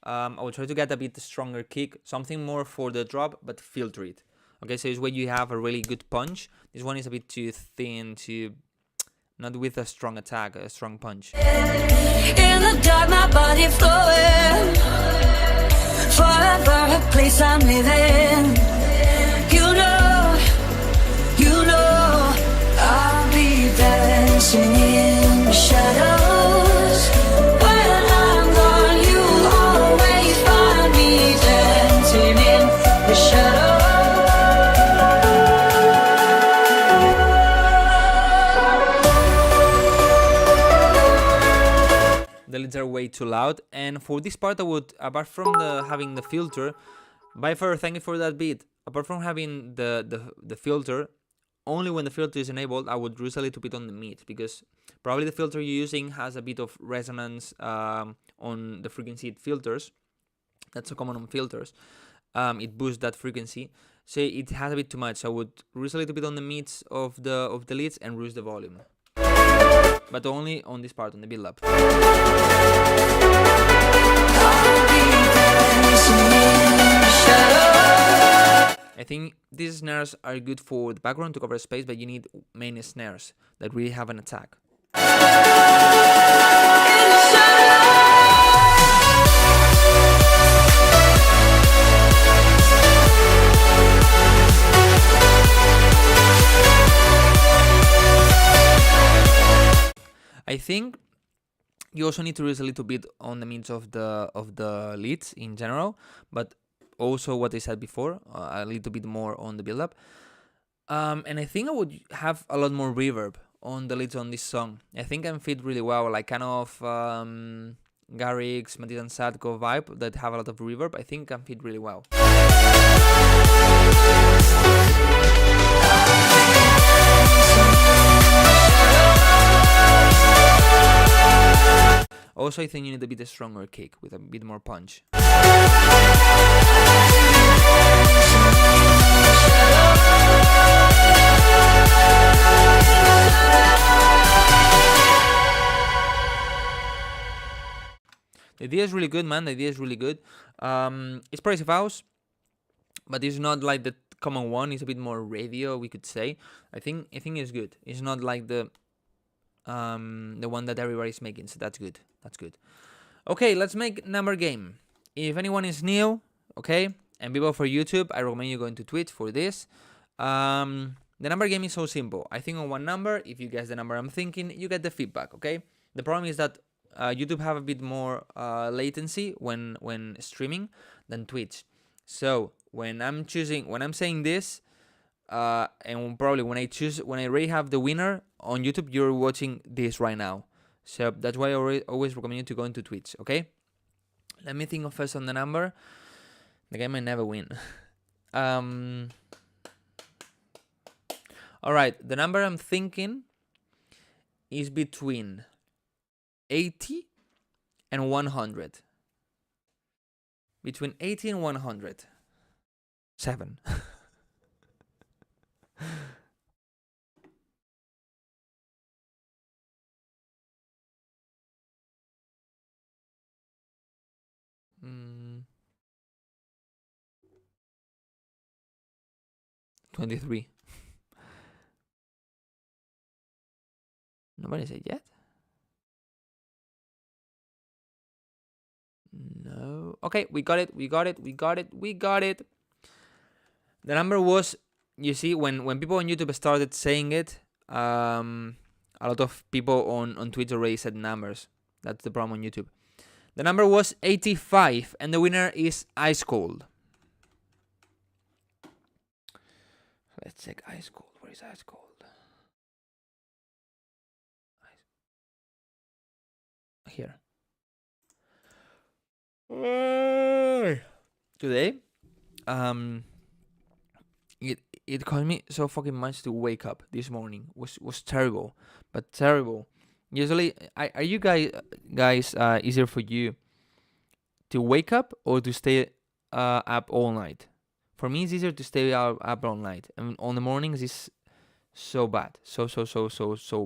I will try to get a bit stronger kick, something more for the drop, but filter it. Okay, so it's where you have a really good punch. This one is a bit too thin to, not with a strong attack, a strong punch. In the dark, my body flowing. Forever a place I'm living. You know, I'll be dancing in the shadows. When I'm gone, you'll always find me dancing in the shadows. The leads are way bit too loud. And for this part, I would, apart from having the filter, by far, thank you for that beat. Apart from having the filter, only when the filter is enabled, I would reduce a little bit on the mid, because probably the filter you're using has a bit of resonance on the frequency it filters. That's so common on filters. It boosts that frequency, so it has a bit too much. So I would reduce a little bit on the mids of the leads and reduce the volume, but only on this part, on the build up. I think these snares are good for the background to cover space, but you need main snares that really have an attack. I think you also need to reduce a little bit on the mids of the leads in general, but also what I said before, a little bit more on the build-up. And I think I would have a lot more reverb on the leads on this song. I think I fit really well, like kind of Garrix, Matisse and Sadko vibe that have a lot of reverb. I think I fit really well. Also, I think you need a bit stronger kick with a bit more punch. The idea is really good, man. The idea is really good. It's progressive house, but it's not like the common one. It's a bit more radio, we could say. I think it's good. It's not like the one that everybody's making, so that's good. That's good. Okay, let's make number game. If anyone is new, okay, and people for YouTube, I recommend you going to Twitch for this. The number game is so simple. I think on one number, if you guess the number I'm thinking, you get the feedback, okay? The problem is that YouTube have a bit more latency when streaming than Twitch. So when I'm saying this, and probably when I already have the winner on YouTube, you're watching this right now. So that's why I always recommend you to go into Twitch, okay? Let me think of first on the number. The game might never win. Alright, the number I'm thinking is between 80 and 100. Between 80 and 100. 7. Mm. 23. Nobody said yet? No. Okay, we got it. The number was, you see, when people on YouTube started saying it, a lot of people on Twitch already said numbers. That's the problem on YouTube. The number was 85, and the winner is Ice Cold. Let's check Ice Cold. Where is Ice Cold? Here. Today, it cost me so fucking much to wake up this morning. Was terrible, but terrible. Usually, are you guys easier for you to wake up or to stay up all night? For me, it's easier to stay up all night. And on the mornings, it's so bad, so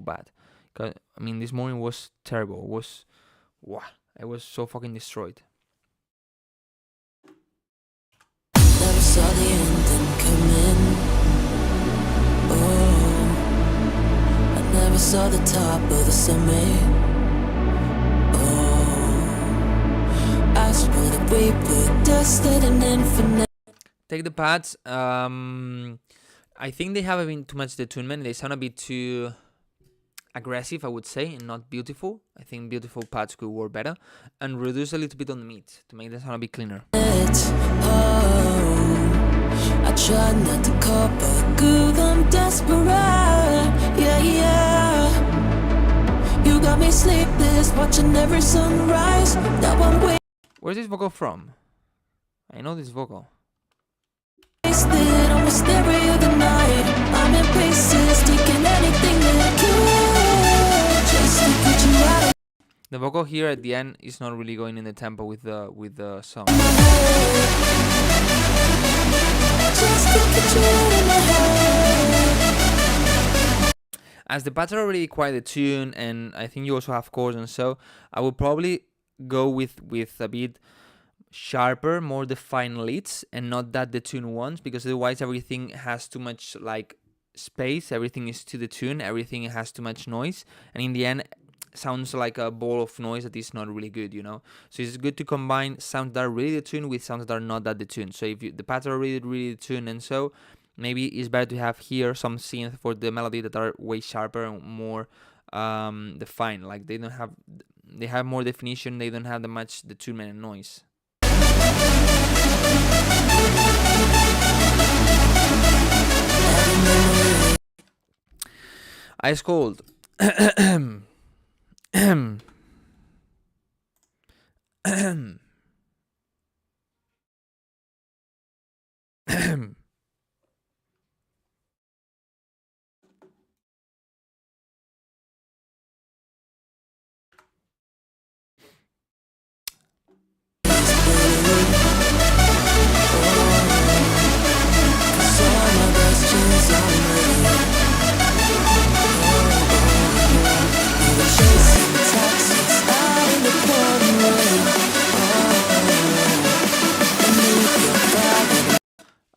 bad. Cause I mean, this morning was terrible. I was so fucking destroyed. Never saw the ending coming. Oh, I never saw the top of the summit. Oh, asked for the way, but destined an infinite. Take the pads. I think they have a bit too much detunement. They sound a bit too aggressive, I would say, and not beautiful. I think beautiful pads could work better. And reduce a little bit on the meat to make them sound a bit cleaner. Oh, I try not to call, but good, I'm desperate. Yeah, yeah. You got me sleepless, watching every sunrise. Now I'm Where's this vocal from? I know this vocal. wasted on the stereo of the night. I'm in pieces, taking anything that I can just to get you out of The vocal here at the end is not really going in the tempo with the song. my head. Just to get you out of my head. As the pads are already quite a tune, and I think you also have chords, and so I would probably go with a bit sharper, more defined leads, and not that the tune ones, because otherwise everything has too much like space, everything is to the tune, everything has too much noise, and in the end sounds like a ball of noise that is not really good, you know. So it's good to combine sounds that are really the tune with sounds that are not that the tune. So if the pads are really the tune, and so maybe it's better to have here some synth for the melody that are way sharper and more defined. Like they have more definition, they don't have that much the tune and noise. Ice cold.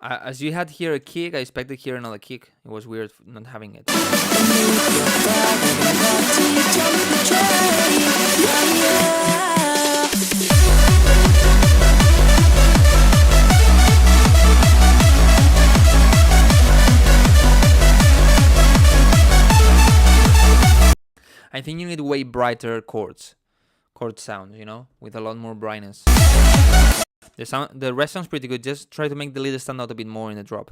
As you had here a kick, I expected here another kick. It was weird not having it. I think you need way brighter chord sounds, you know, with a lot more brightness. The rest sounds pretty good. Just try to make the lead stand out a bit more in the drop.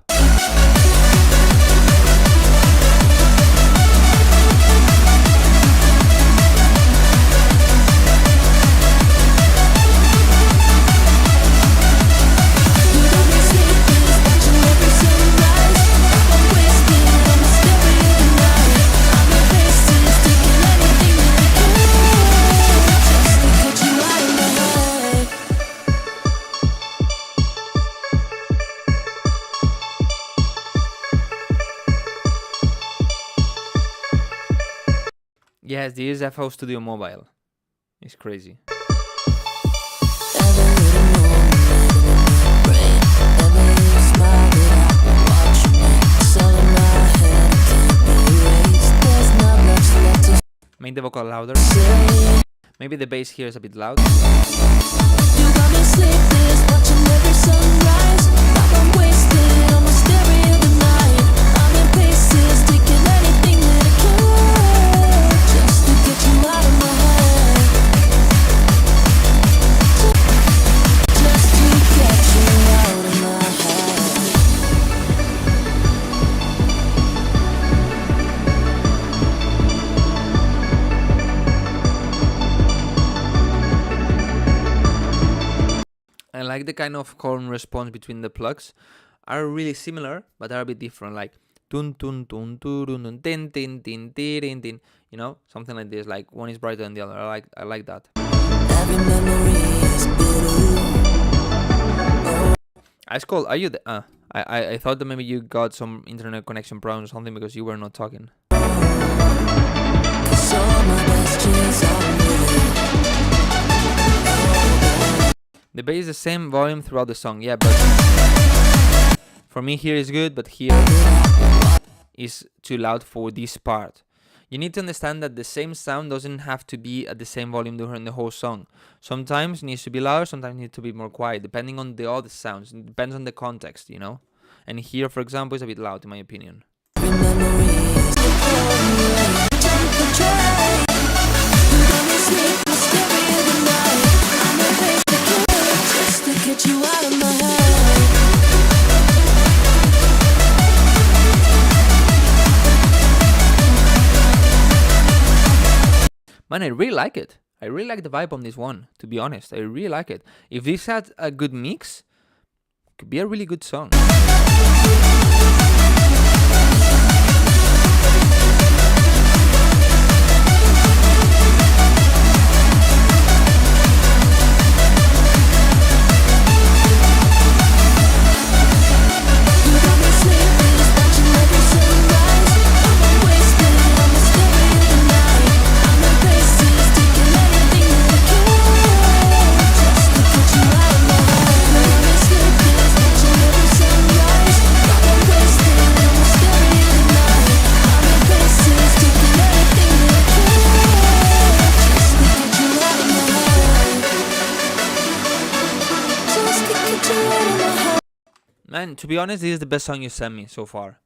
Yes, the FO Studio Mobile. It's crazy. Make the vocal louder. Maybe the bass here is a bit loud. You got me sleepless, watching every sunrise. Now I'm wasted on the stereo of the night. I'm in pieces, taking anything that I can just to get you out of my head. Just to get you out of my head. I like the kind of horn response between the plugs. Are really similar, but are a bit different. Like tun tun tun tun tun tin tin tin tin tin. You know, something like this. Like one is brighter than the other. I like that. Every memory is bitter. Ice cold. Are you? I thought that maybe you got some internet connection problems or something because you were not talking. 'Cause all my best years are living. The bass is the same volume throughout the song, yeah, but for me here is good, but here is too loud for this part. You need to understand that the same sound doesn't have to be at the same volume during the whole song. Sometimes it needs to be louder, sometimes it needs to be more quiet, depending on the other sounds. It depends on the context, you know? And here, for example, is a bit loud, in my opinion. Every memory is jump the train. You got me sleepless, stereo of the night. I'm a place to kill just to get you out of my head. Man, I really like it. I really like the vibe on this one, to be honest. I really like it. If this had a good mix, it could be a really good song. You got me sleepless, watching every sunrise. I'm wasted, I'm a story of the night. I'm in places, taking anything that I can, just to put you out of my head. You got me sleepless, watching every sunrise. I'm wasted, I'm a story of the night. I'm in places, taking anything that I can, just to get you out of my head. Just to get you out of my head. Man, to be honest, this is the best song you sent me so far.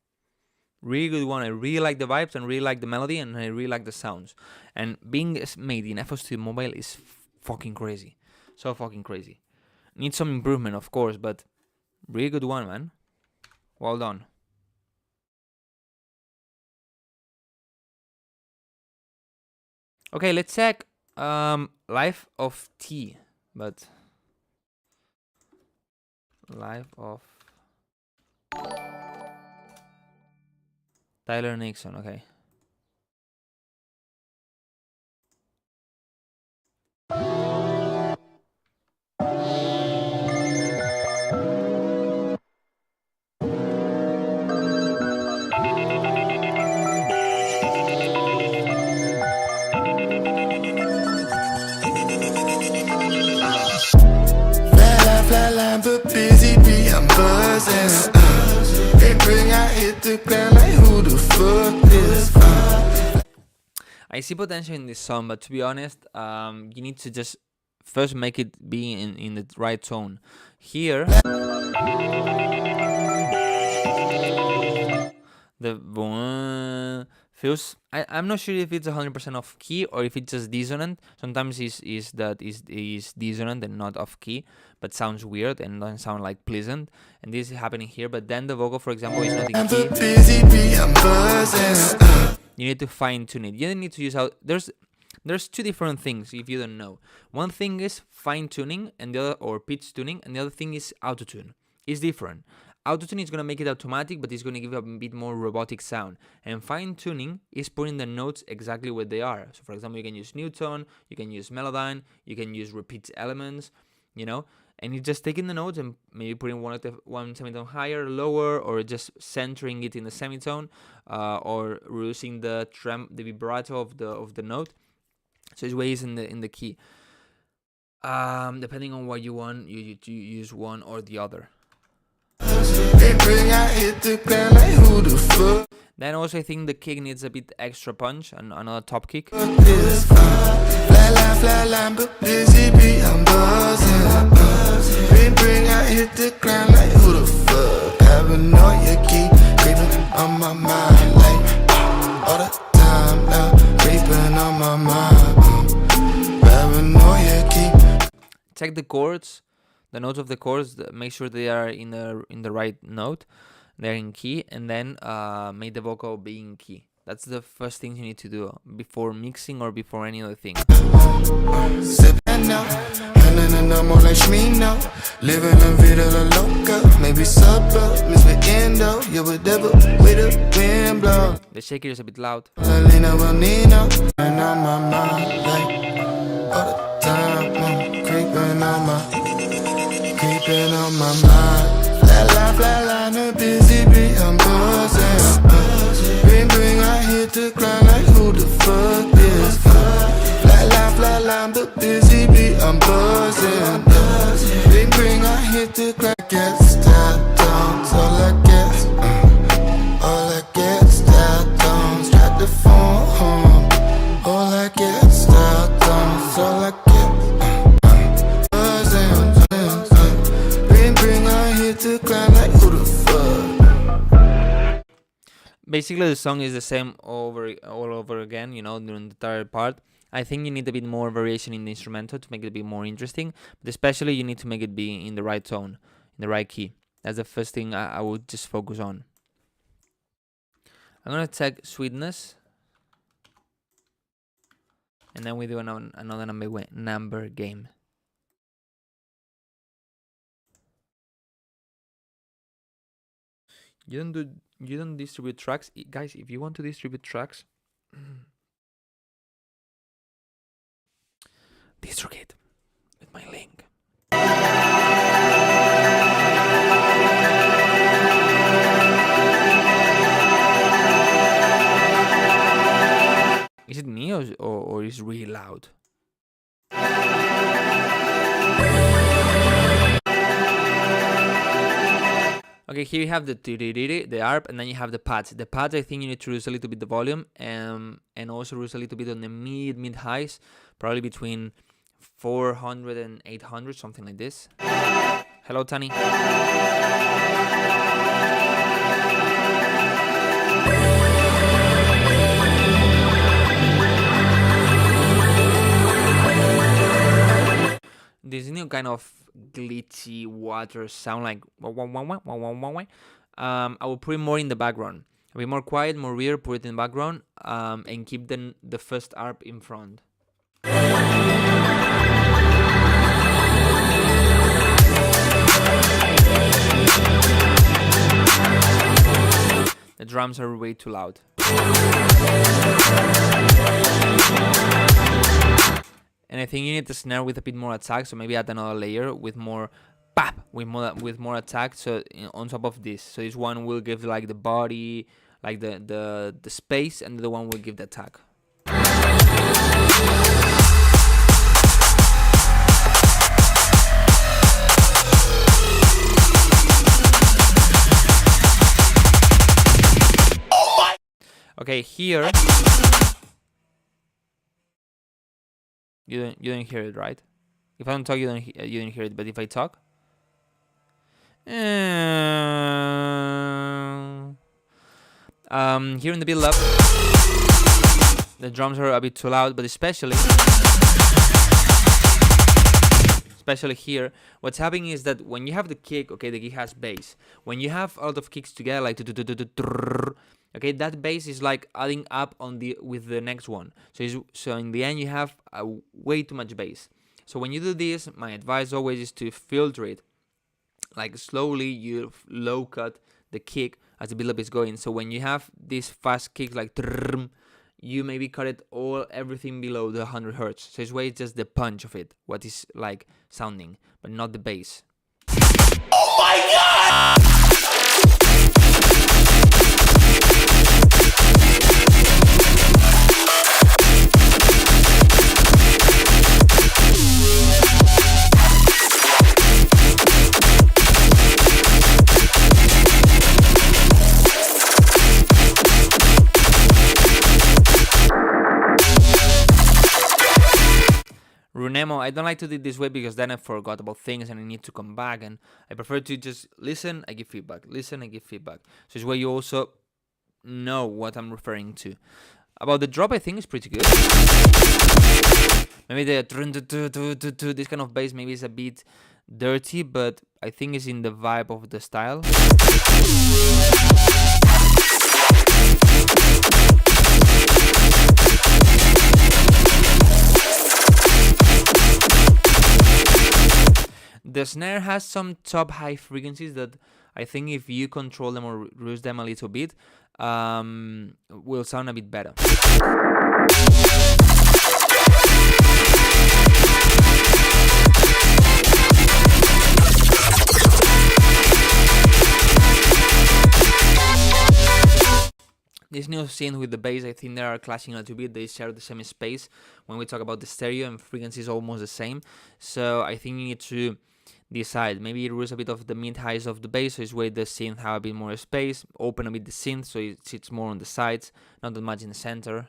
Really good one. I really like the vibes and really like the melody and I really like the sounds. And being made in FL Studio Mobile is fucking crazy. So fucking crazy. Needs some improvement, of course, but really good one, man. Well done. Okay, let's check Life of T. But Life of Tyler Nixon, okay. Flatline, but busy bee, I'm buzzing. They bring out hit the ground like who the fuck is? I see potential in this song, but to be honest, you need to just first make it be in the right tone. Here, the feels. I'm not sure if it's 100% off key or if it's just dissonant. Sometimes is dissonant and not off key, but sounds weird and doesn't sound like pleasant. And this is happening here. But then the vocal, for example, is not in I'm key. the busy bee, I'm buzzing. You need to fine tune it. You don't need to use out. There's two different things if you don't know. One thing is fine tuning and the other, or pitch tuning, and the other thing is autotune. It's different. Autotune is gonna make it automatic, but it's gonna give a bit more robotic sound. And fine tuning is putting the notes exactly where they are. So for example, you can use Newton, you can use Melodyne, you can use repeat elements, you know. And you're just taking the notes and maybe putting one semitone higher, lower, or just centering it in the semitone, or reducing the vibrato of the note. So it's ways in the key. Depending on what you want, you use one or the other. They bring out hit the ground like who the fuck Then also I think the kick needs a bit extra punch and another top kick. is? Flatline, but busy bee, I'm buzzing. They bring out hit the ground like who the fuck? Paranoia keep creeping on my mind like all the time now, creeping on my mind. Paranoia keep. Check the chords, the notes of the chords. Make sure they are in the right note. They're in key, and then make the vocal be in key. That's the first thing you need to do before mixing or before any other thing. Sipping now, handling no more like Shmino. Living la vida loca, maybe suburb, miss the endo. You would never with a wind blow. The shaker is a bit loud. La Lina will Nino, and on my mind like all the time. Creeping on my mind. Flatline, a busy bee, I'm buzzing. Bring, I hit the ground like who the fuck is? Flatline, but busy bee, I'm buzzing. Bring, I hit the ground. Get stabbed down, all I get stabbed down. Strap the phone home. All I get stabbed down, it's all I get. To climb like who the fuck? Basically, the song is the same all over again, you know, during the third part. I think you need a bit more variation in the instrumental to make it a bit more interesting, but especially you need to make it be in the right tone, in the right key. That's the first thing I would just focus on. I'm gonna check sweetness and then we do another number game. You don't distribute tracks, guys. If you want to distribute tracks, distribute with my link. Is it me or is it really loud? Okay, here you have the ARP, and then you have the pads. The pads, I think you need to reduce a little bit the volume, and also reduce a little bit on the mid highs, probably between 400 and 800, something like this. Hello, Tani. This new kind of glitchy water sound, like I will put it more in the background. A bit more quiet, more weird, put it in the background, and keep the first ARP in front. The drums are way too loud. And I think you need the snare with a bit more attack, so maybe add another layer with more pop, with more attack. So on top of this, so this one will give like the body, like the space, and the other one will give the attack. Okay, here. You don't hear it, right? If I don't talk, you don't hear it. But if I talk, here in the build up, the drums are a bit too loud. But especially here, what's happening is that when you have the kick, okay, the kick has bass. When you have a lot of kicks together, like okay, that bass is like adding up with the next one. So in the end, you have way too much bass. So when you do this, my advice always is to filter it. Like slowly, you low cut the kick as the build-up is going. So when you have these fast kicks like you maybe cut it everything below the 100 hertz. So it's way just the punch of it, what is like sounding, but not the bass. Oh my god! Runemo, I don't like to do it this way because then I forgot about things and I need to come back, and I prefer to just listen, I give feedback, listen, I give feedback. So it's where you also know what I'm referring to. About the drop, I think it's pretty good. Maybe this kind of bass maybe is a bit dirty, but I think it's in the vibe of the style. The snare has some top high frequencies that I think if you control them or reduce them a little bit, will sound a bit better. This new synth with the bass, I think they are clashing a little bit. They share the same space when we talk about the stereo, and frequency is almost the same. So I think you need to decide. Maybe reduce a bit of the mid-highs of the bass, so it's where the synth have a bit more space. Open a bit the synth so it sits more on the sides, not that much in the center.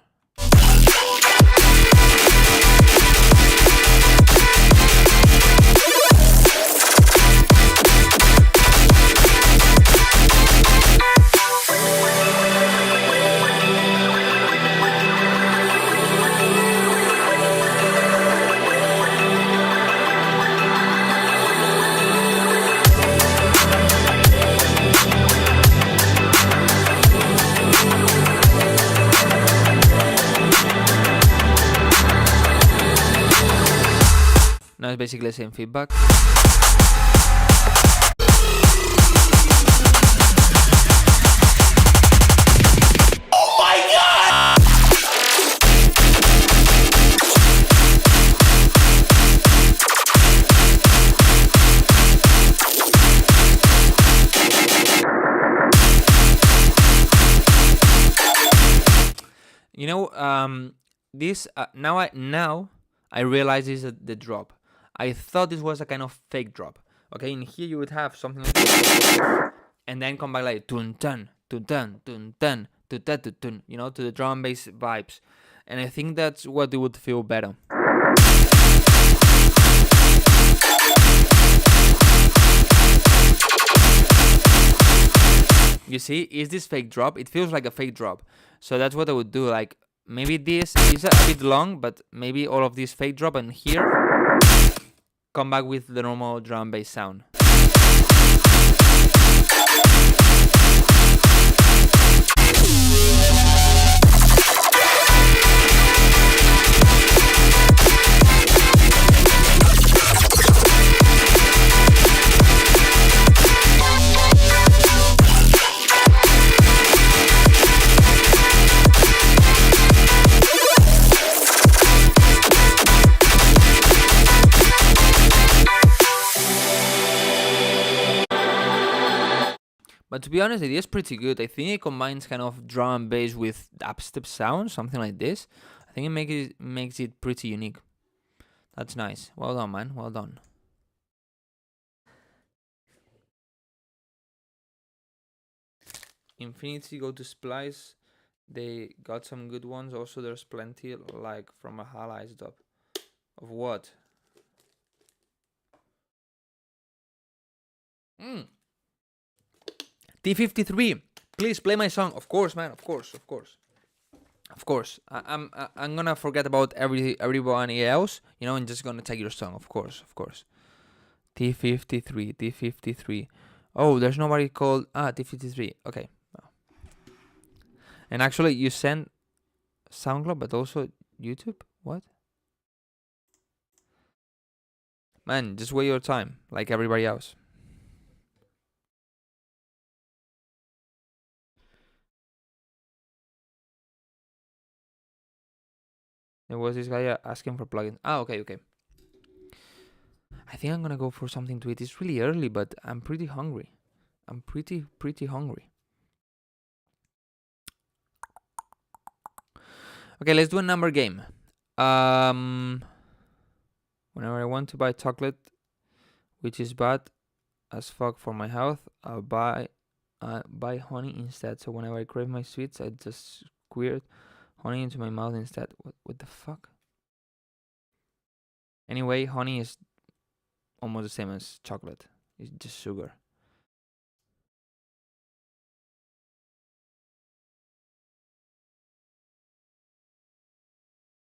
basically the same feedback. You know, this now I realize this is the drop. I thought this was a kind of fake drop. Okay, in here you would have something like this, and then come back like tun tun tun tun tun tun tun tun tun tun, you know, to the drum and bass vibes, and I think that's what it would feel better. You see, is this fake drop? It feels like a fake drop. So that's what I would do. Like, maybe this is a bit long, but maybe all of this fake drop, and here, come back with the normal drum bass sound. But to be honest, it is pretty good. I think it combines kind of drum and bass with dubstep sound, something like this. I think it makes it pretty unique. That's nice. Well done, man. Well done. Infinity, go to Splice. They got some good ones. Also, there's plenty, like from a highlights dub. Of what? T53, please play my song. Of course, man. Of course. I'm gonna forget about everybody else, you know, and just gonna take your song. Of course. T53. Oh, there's nobody called T53. Okay. And actually, you send SoundCloud, but also YouTube. What? Man, just wait your time, like everybody else. There was this guy asking for plugins. Okay. I think I'm gonna go for something to eat. It's really early, but I'm pretty hungry. I'm pretty hungry. Okay, let's do a number game. Whenever I want to buy chocolate, which is bad as fuck for my health, I'll buy honey instead. So whenever I crave my sweets, I just squirt honey into my mouth instead. What the fuck? Anyway, honey is almost the same as chocolate. It's just sugar.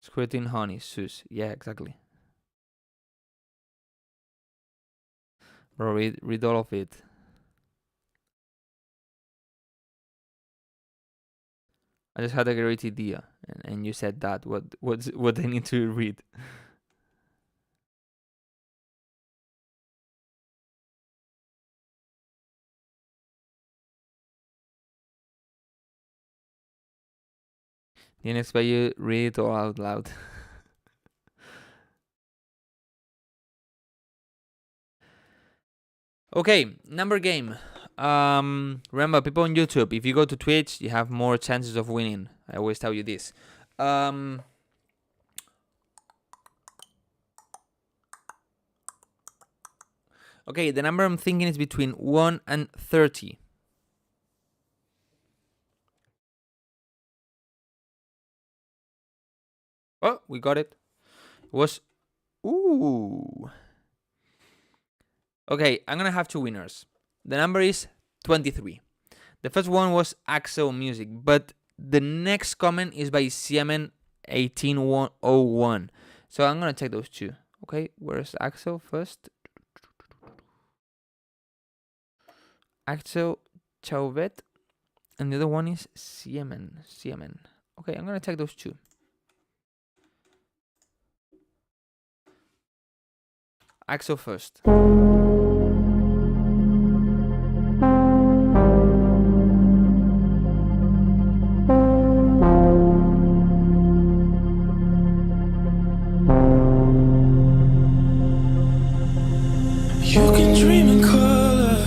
Squirting honey, sus. Yeah, exactly. Bro, read all of it. I just had a great idea, and you said that. What I need to read? Didn't expect you read it all out loud. Okay, number game. Remember, people on YouTube, if you go to Twitch, you have more chances of winning. I always tell you this. Okay, the number I'm thinking is between 1 and 30. Oh, we got it. It was... Ooh. Okay, I'm gonna have two winners. The number is 23. The first one was Axel Music, but the next comment is by Siemen 18101. So I'm gonna take those two. Okay, where's Axel first? Axel Chauvet, and the other one is Siemen. Okay, I'm gonna take those two. Axel first. You can dream in color,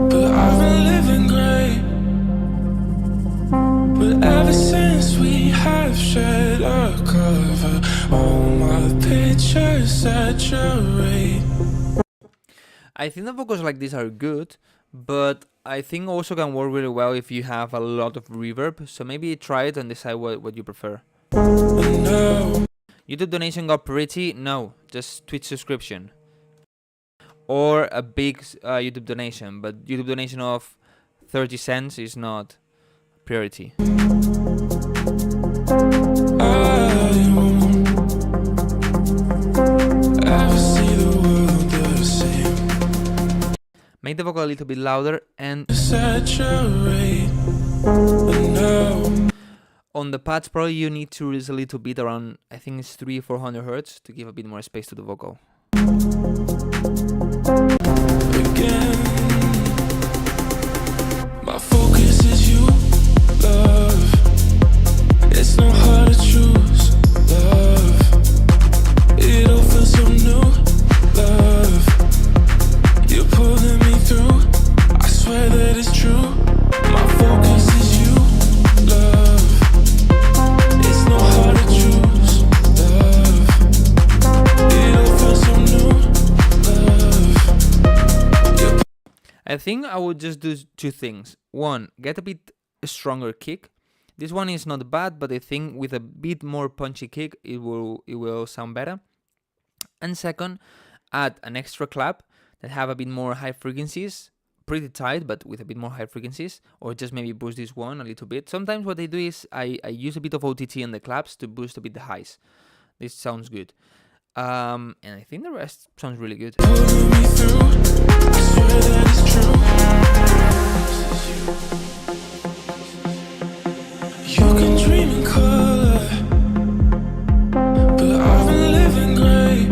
but I've been living gray. But ever since we have shared a cover, all my pictures saturate. I think the vocals like this are good, but I think also can work really well if you have a lot of reverb. So maybe try it and decide what you prefer. No. YouTube donation got pretty? No, just Twitch subscription. Or a big YouTube donation, but YouTube donation of 30 cents is not priority. I won't ever see the world the same. Make the vocal a little bit louder and Saturate. No. on the pads probably you need to raise a little bit around, I think it's 300-400 hertz to give a bit more space to the vocal. Again, my focus is you, love. It's not hard to choose, love. It all feels so new, love. You're pulling me through. I swear that it's true. My focus is you, love. It's not hard to choose, love. It all feels so new, love. I think I would just do two things. One, get a bit stronger kick. This one is not bad, but I think with a bit more punchy kick, it will sound better. And second, add an extra clap that have a bit more high frequencies, pretty tight, but with a bit more high frequencies, or just maybe boost this one a little bit. Sometimes what I do is I use a bit of OTT in the claps to boost a bit the highs. This sounds good. And I think the rest sounds really good. Pulling me through. I swear that it's true. You can dream in color, but I've been living gray.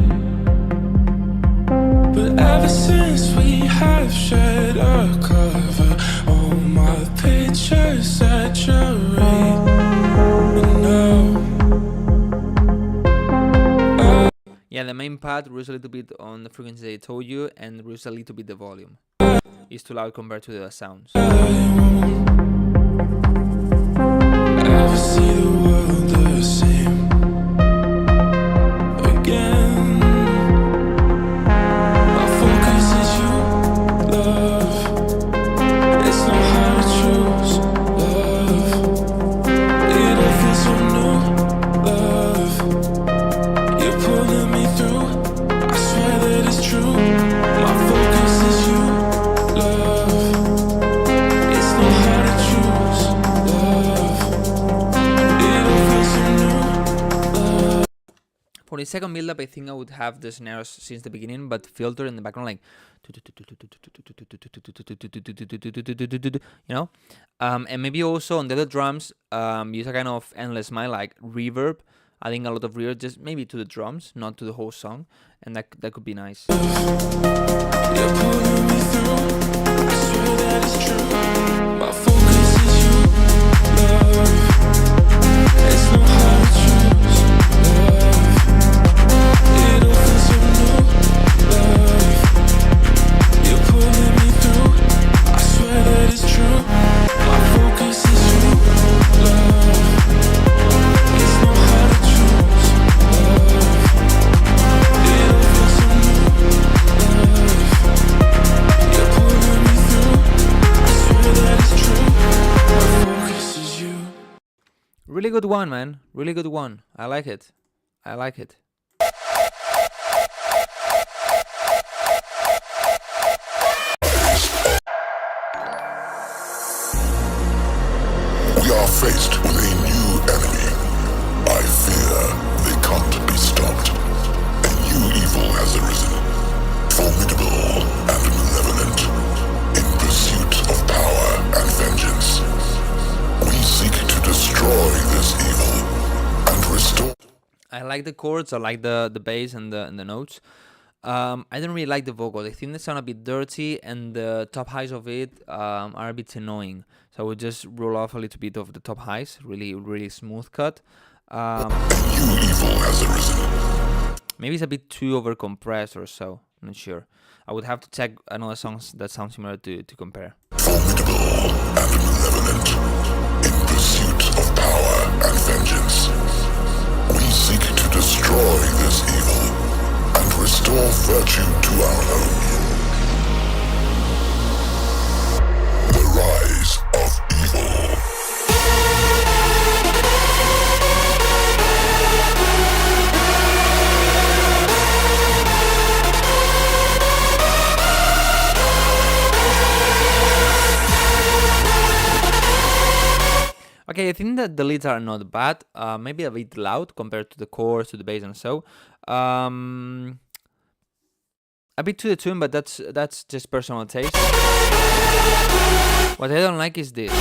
But ever since we have shared a cover, all my pictures saturate. And now Yeah, the main pad reduce a little bit on the frequency I told you, and reduce a little bit the volume. It's too loud compared to the sounds. I won't ever see the world the same again. My focus is you, love. It's not hard to choose, love. It all feels so new, love. You're pulling me through. I swear that it's true. My focus is you, love. It's not hard to choose, love. It all feels so new, love. For the second build-up, I think I would have the snares since the beginning, but filter in the background, like, you know? And maybe also on the other drums, use a kind of endless smile, like reverb, adding a lot of reverb, just maybe to the drums, not to the whole song, and that could be nice. You're pulling me through. I swear that it's true. My focus is you, love. It's not hard to choose, love. It all feels so new, love. You're pulling me through. I swear that it's true. My focus is you, love. It's not hard to choose, love. It all feels so new, love. You're pulling me through. I swear that it's true. My focus is you. Really good one, man. Really good one. I like it. I like it. We are faced with a new enemy. I fear they can't be stopped. A new evil has arisen, formidable and malevolent, in pursuit of power and vengeance. We seek to destroy this evil and restore. I like the chords, I like the bass and the notes. I don't really like the vocals. I think they sound a bit dirty, and the top highs of it are a bit annoying. So I would just roll off a little bit of the top highs, really smooth cut. New evil has arisen. Maybe it's a bit too over compressed or so. I'm not sure. I would have to check another songs that sound similar to compare. Formidable and malevolent, in pursuit of power and vengeance. We seek to destroy this evil and restore virtue to our home. The rise of evil. Okay, I think that the leads are not bad. Maybe a bit loud compared to the chorus, to the bass, and so. A bit to the tune, but that's just personal taste. What I don't like is this.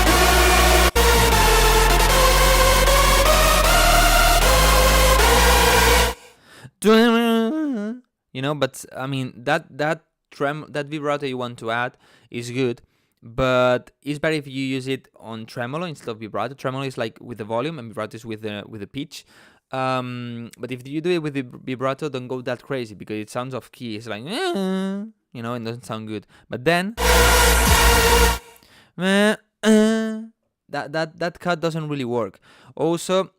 You know, but I mean that vibrato you want to add is good. But it's better if you use it on tremolo instead of vibrato. Tremolo is like with the volume, and vibrato is with the pitch. But if you do it with the vibrato, don't go that crazy, because it sounds off key. It's like, you know, it doesn't sound good. But then that cut doesn't really work. Also,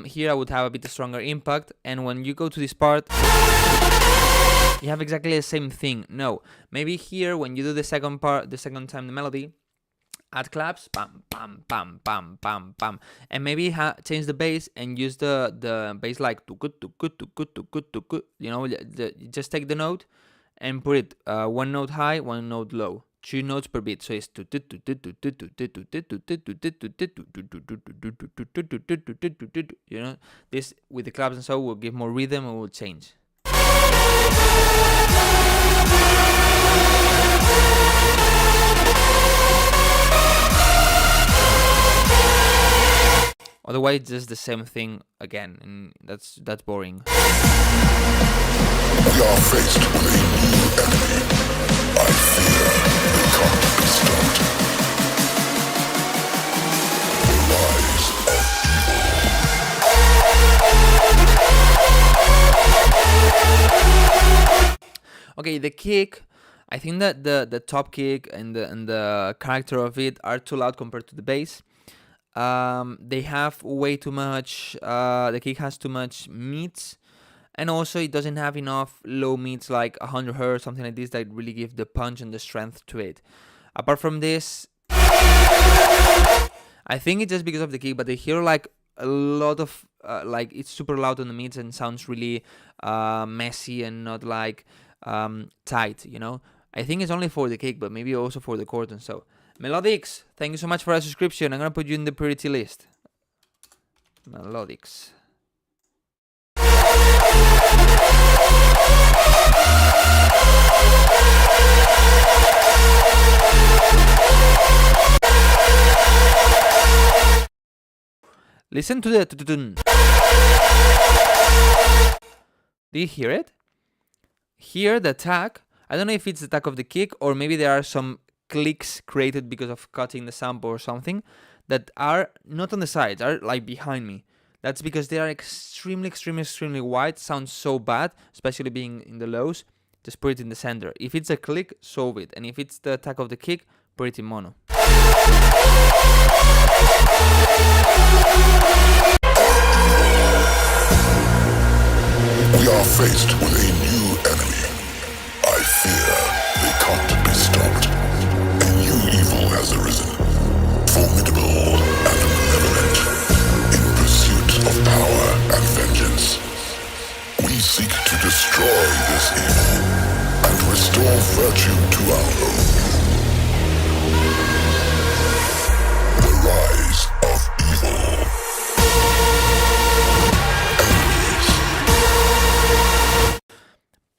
here I would have a bit stronger impact, and when you go to this part, you have exactly the same thing. No, maybe here when you do the second part, the second time the melody, add claps, bam, bam, bam, bam, bam, bam, and maybe change the bass and use the bass like you know, just take the note and put it one note high, one note low, 2 notes per beat. So it's you know, this with the claps and so will give more rhythm and will change. Otherwise, it's just the same thing again, and that's boring. We are faced with a new enemy. I fear they can't be stopped. The rise of evil. Okay, the kick. I think that the top kick and the character of it are too loud compared to the bass. They have way too much. The kick has too much meats, and also it doesn't have enough low meats like 100 Hz, something like this, that really give the punch and the strength to it. Apart from this, I think it's just because of the kick, but they hear like a lot of like it's super loud on the meats and sounds really messy and not like tight, you know. I think it's only for the kick, but maybe also for the chord and so. Melodics, thank you so much for a subscription. I'm gonna put you in the priority list. Melodics. Listen to the Do you hear it? Here the attack. I don't know if it's the attack of the kick, or maybe there are some clicks created because of cutting the sample or something that are not on the sides, are like behind me. That's because they are extremely wide. Sounds so bad, especially being in the lows. Just put it in the center. If it's a click, solve it. And if it's the attack of the kick, put it in mono. We are faced with a new enemy. I fear they can't be stopped. A new evil has arisen, formidable and malevolent, in pursuit of power and vengeance. We seek to destroy this evil and restore virtue to our own. The rise of evil.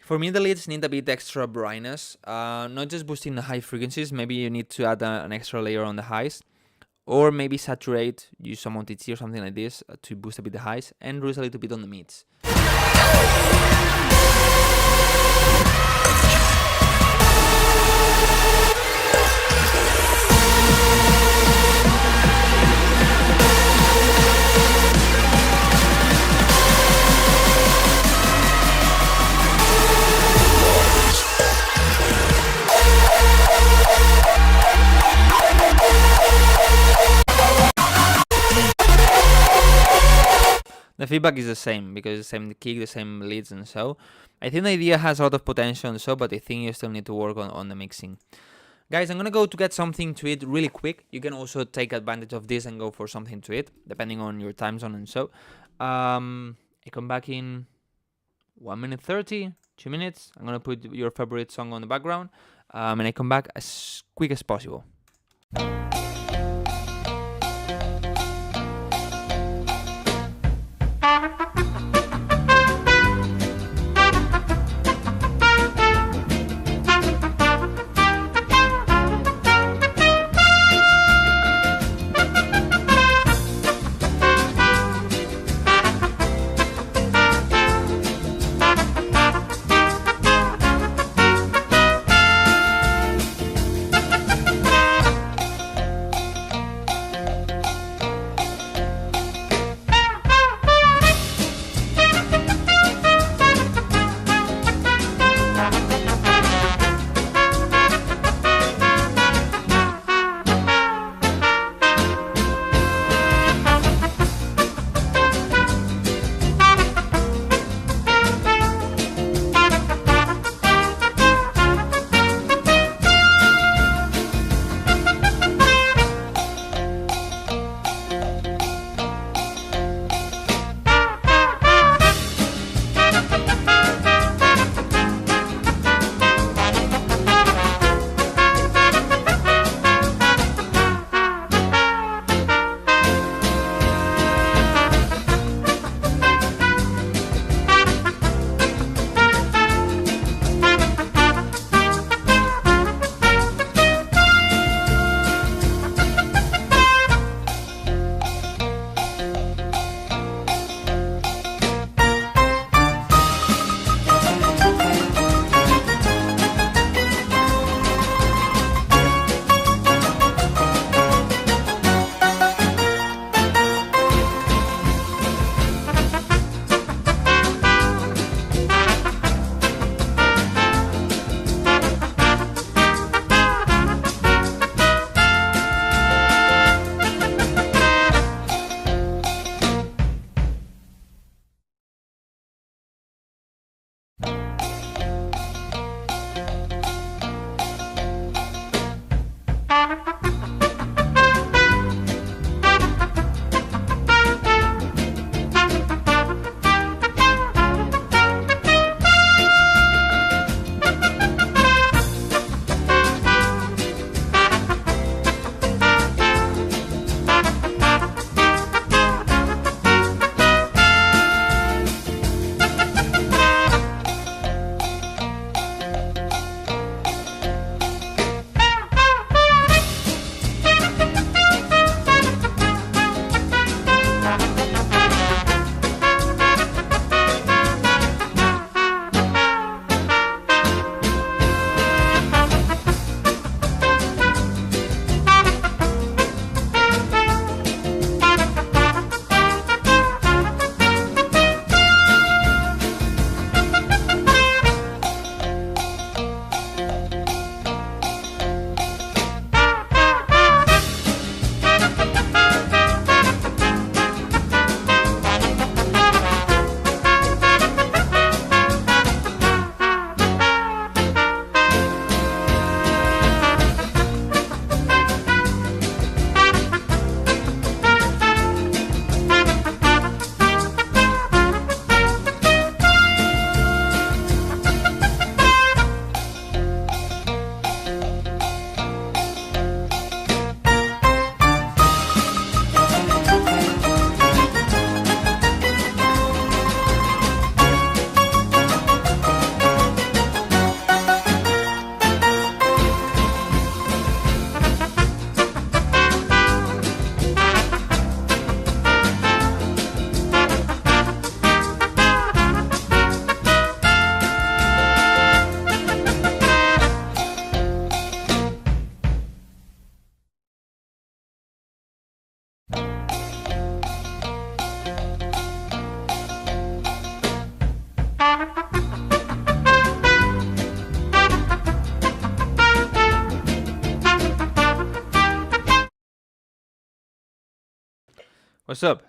For me, the leads need a bit extra brightness, not just boosting the high frequencies. Maybe you need to add an extra layer on the highs. or maybe saturate, use some OTT or something like this to boost a bit the highs, and reduce a little bit on the mids. The feedback is the same, because the same kick, the same leads, and so. I think the idea has a lot of potential and so, but I think you still need to work on the mixing. Guys, I'm gonna go to get something to eat really quick. You can also take advantage of this and go for something to eat, depending on your time zone and so. I come back in 1 minute 30, 2 minutes. I'm gonna put your favorite song on the background, and I come back as quick as possible. What's up?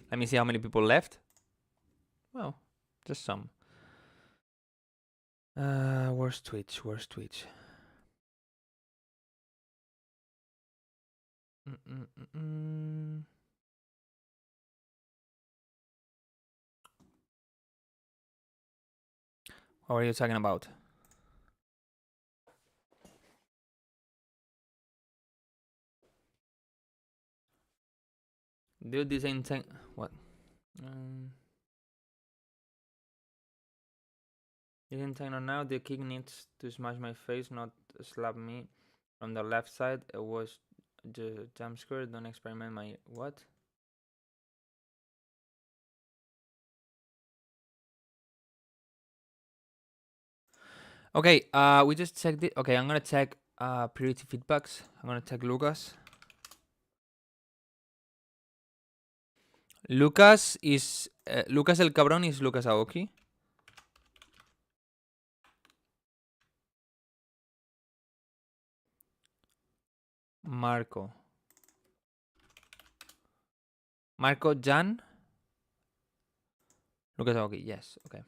Let me see how many people left. Well, just some. Where's Twitch? Where's Twitch? What are you talking about? Dude, this ain't what? You can techno now. The kick needs to smash my face, not slap me from the left side. It was the jump scare. Don't experiment my what? Okay, we just checked it. Okay, I'm gonna check priority feedbacks. I'm gonna check Lucas. Lucas is Lucas el Cabrón is Lucas Aoki. Marco Jan. Lucas Aoki. Yes. Okay.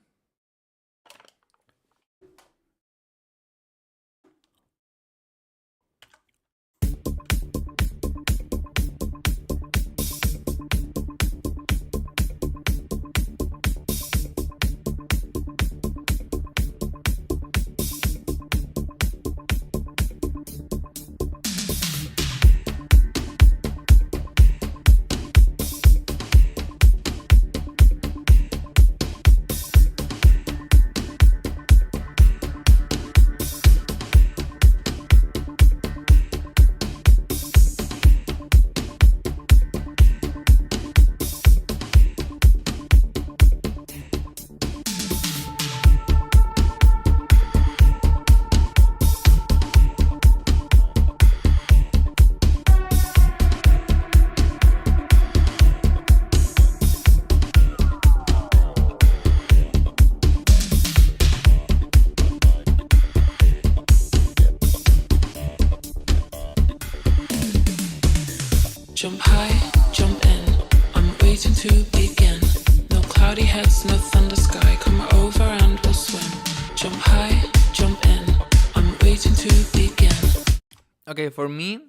Jump high, jump in. I'm waiting to begin. No cloudy heads, no thunder sky. Come over and we'll swim. Jump high, jump in. I'm waiting to begin. Okay, for me,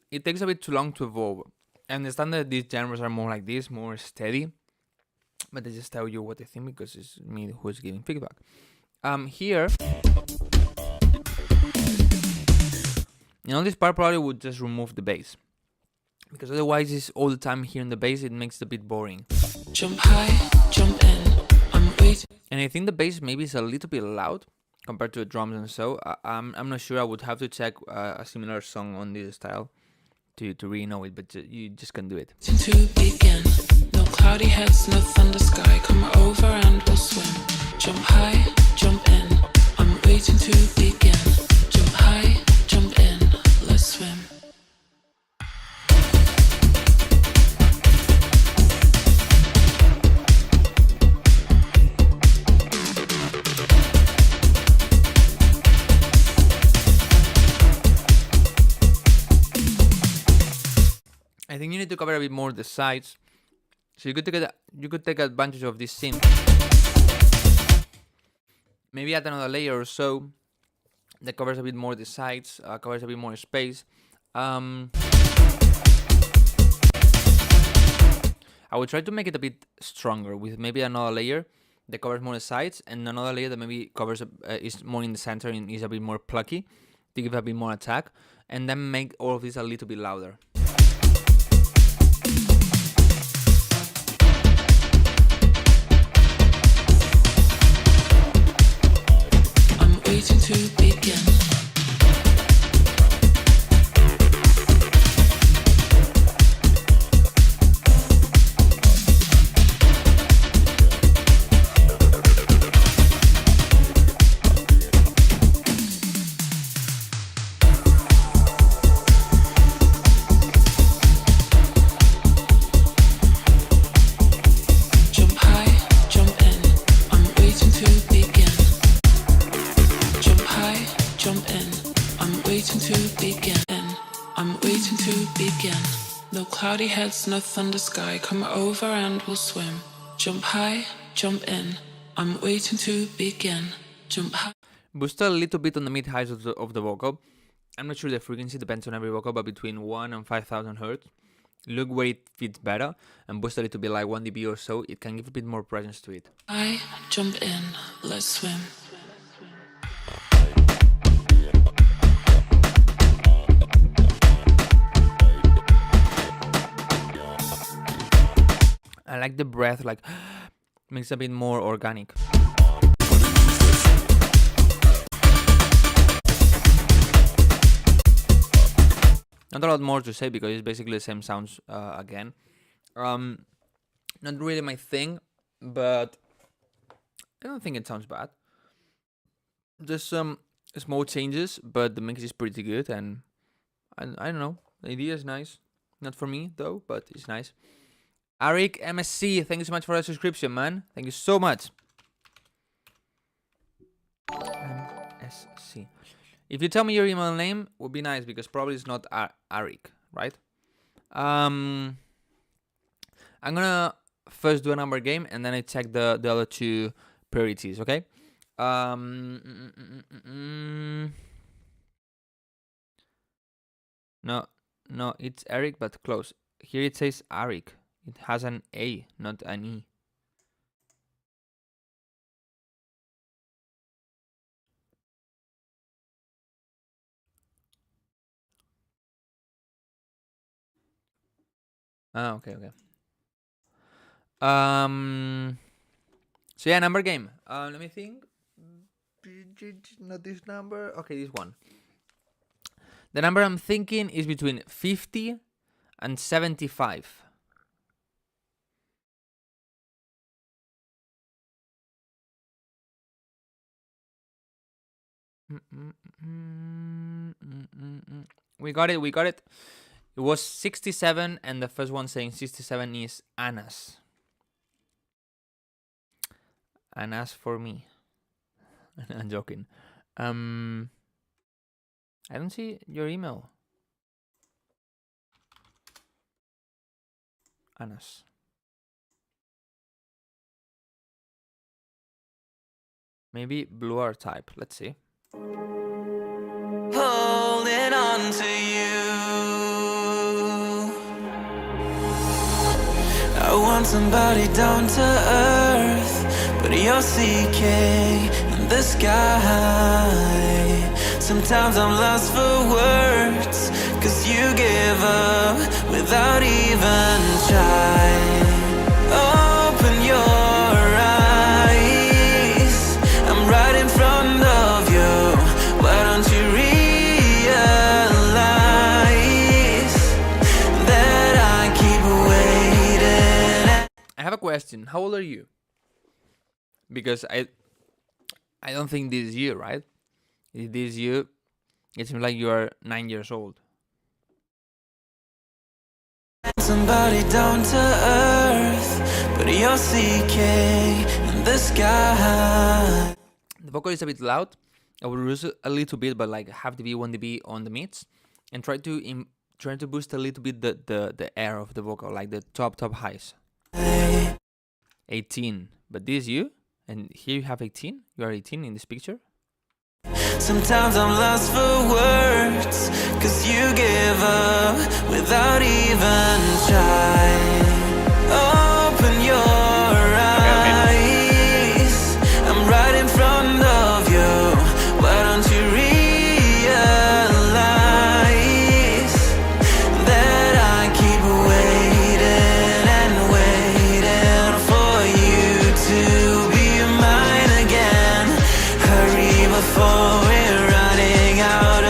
it takes a bit too long to evolve. I understand that these genres are more like this, more steady. But I just tell you what I think because it's me who's giving feedback. Here, this part probably would just remove the bass. Because otherwise it's all the time hearing the bass, it makes it a bit boring. Jump high, jump in. I'm waiting. And I think the bass maybe is a little bit loud compared to the drums and so. I'm not sure, I would have to check a similar song on this style to really know it, but you just can do it. To begin. No cloudy heads, no thunder sky. Come over and we'll swim. Jump high, jump in. I'm waiting to begin. Jump high, jump in. Let's swim. I think you need to cover a bit more the sides, so you could take advantage of this synth. Maybe add another layer or so that covers a bit more the sides, covers a bit more space. I would try to make it a bit stronger with maybe another layer that covers more the sides and another layer that maybe covers is more in the center and is a bit more plucky to give a bit more attack, and then make all of this a little bit louder. Waiting to begin. Jump high, jump in. I'm waiting to begin. Jump high, jump in. I'm waiting to begin. I'm waiting to begin. No cloudy heads, no thunder sky. Come over and we'll swim. Jump high, jump in. I'm waiting to begin. Jump high. Boost a little bit on the mid highs of the vocal. I'm not sure the frequency, depends on every vocal, but between 1 and 5,000 hertz. Look where it fits better and boost a little bit like 1 dB or so. It can give a bit more presence to it. I jump in, let's swim. I like the breath, like makes it a bit more organic. Not a lot more to say because it's basically the same sounds again. Not really my thing, but I don't think it sounds bad. There's some small changes, but the mix is pretty good, and I don't know. The idea is nice. Not for me though, but it's nice. Arik MSC, thank you so much for the subscription, man. Thank you so much. MSC. If you tell me your email name, would be nice because probably it's not Arik, right? I'm gonna first do a number game and then I check the other two priorities, okay? No, it's Eric, but close. Here it says Arik. It has an A, not an E. Ah, okay. So yeah, number game. Let me think. Not this number. Okay, this one. The number I'm thinking is between 50 and 75. We got it. It was 67, and the first one saying 67 is Anas. Anas for me. I'm joking. I don't see your email. Anas. Maybe bluer type. Let's see. Holding on to you. I want somebody down to earth, but you're seeking in the sky. Sometimes I'm lost for words, 'cause you give up without even trying. Open your eyes, I'm right in front of you. Why don't you realize that I keep waiting? I have a question. How old are you? Because I don't think this is you, right? If this is you, it seems like you are 9 years old. Somebody down to earth, but you're seeking in the sky. The vocal is a bit loud. I will reduce it a little bit, but like half dB, 1 dB on the mids, and try to boost a little bit the air of the vocal, like the top highs. 18, but this is you, and here you have 18. You are 18 in this picture. Sometimes I'm lost for words, 'cause you give up without even trying. Open your eyes, I'm right in front of you. Why don't you realize that I keep waiting and waiting for you to be mine again. Hurry before we're running out of.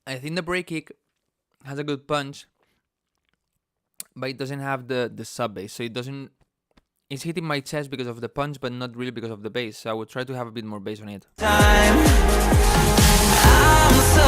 I think the break kick has a good punch, but it doesn't have the sub bass, so it doesn't. It's hitting my chest because of the punch, but not really because of the bass. So I would try to have a bit more bass on it. Time. I'm so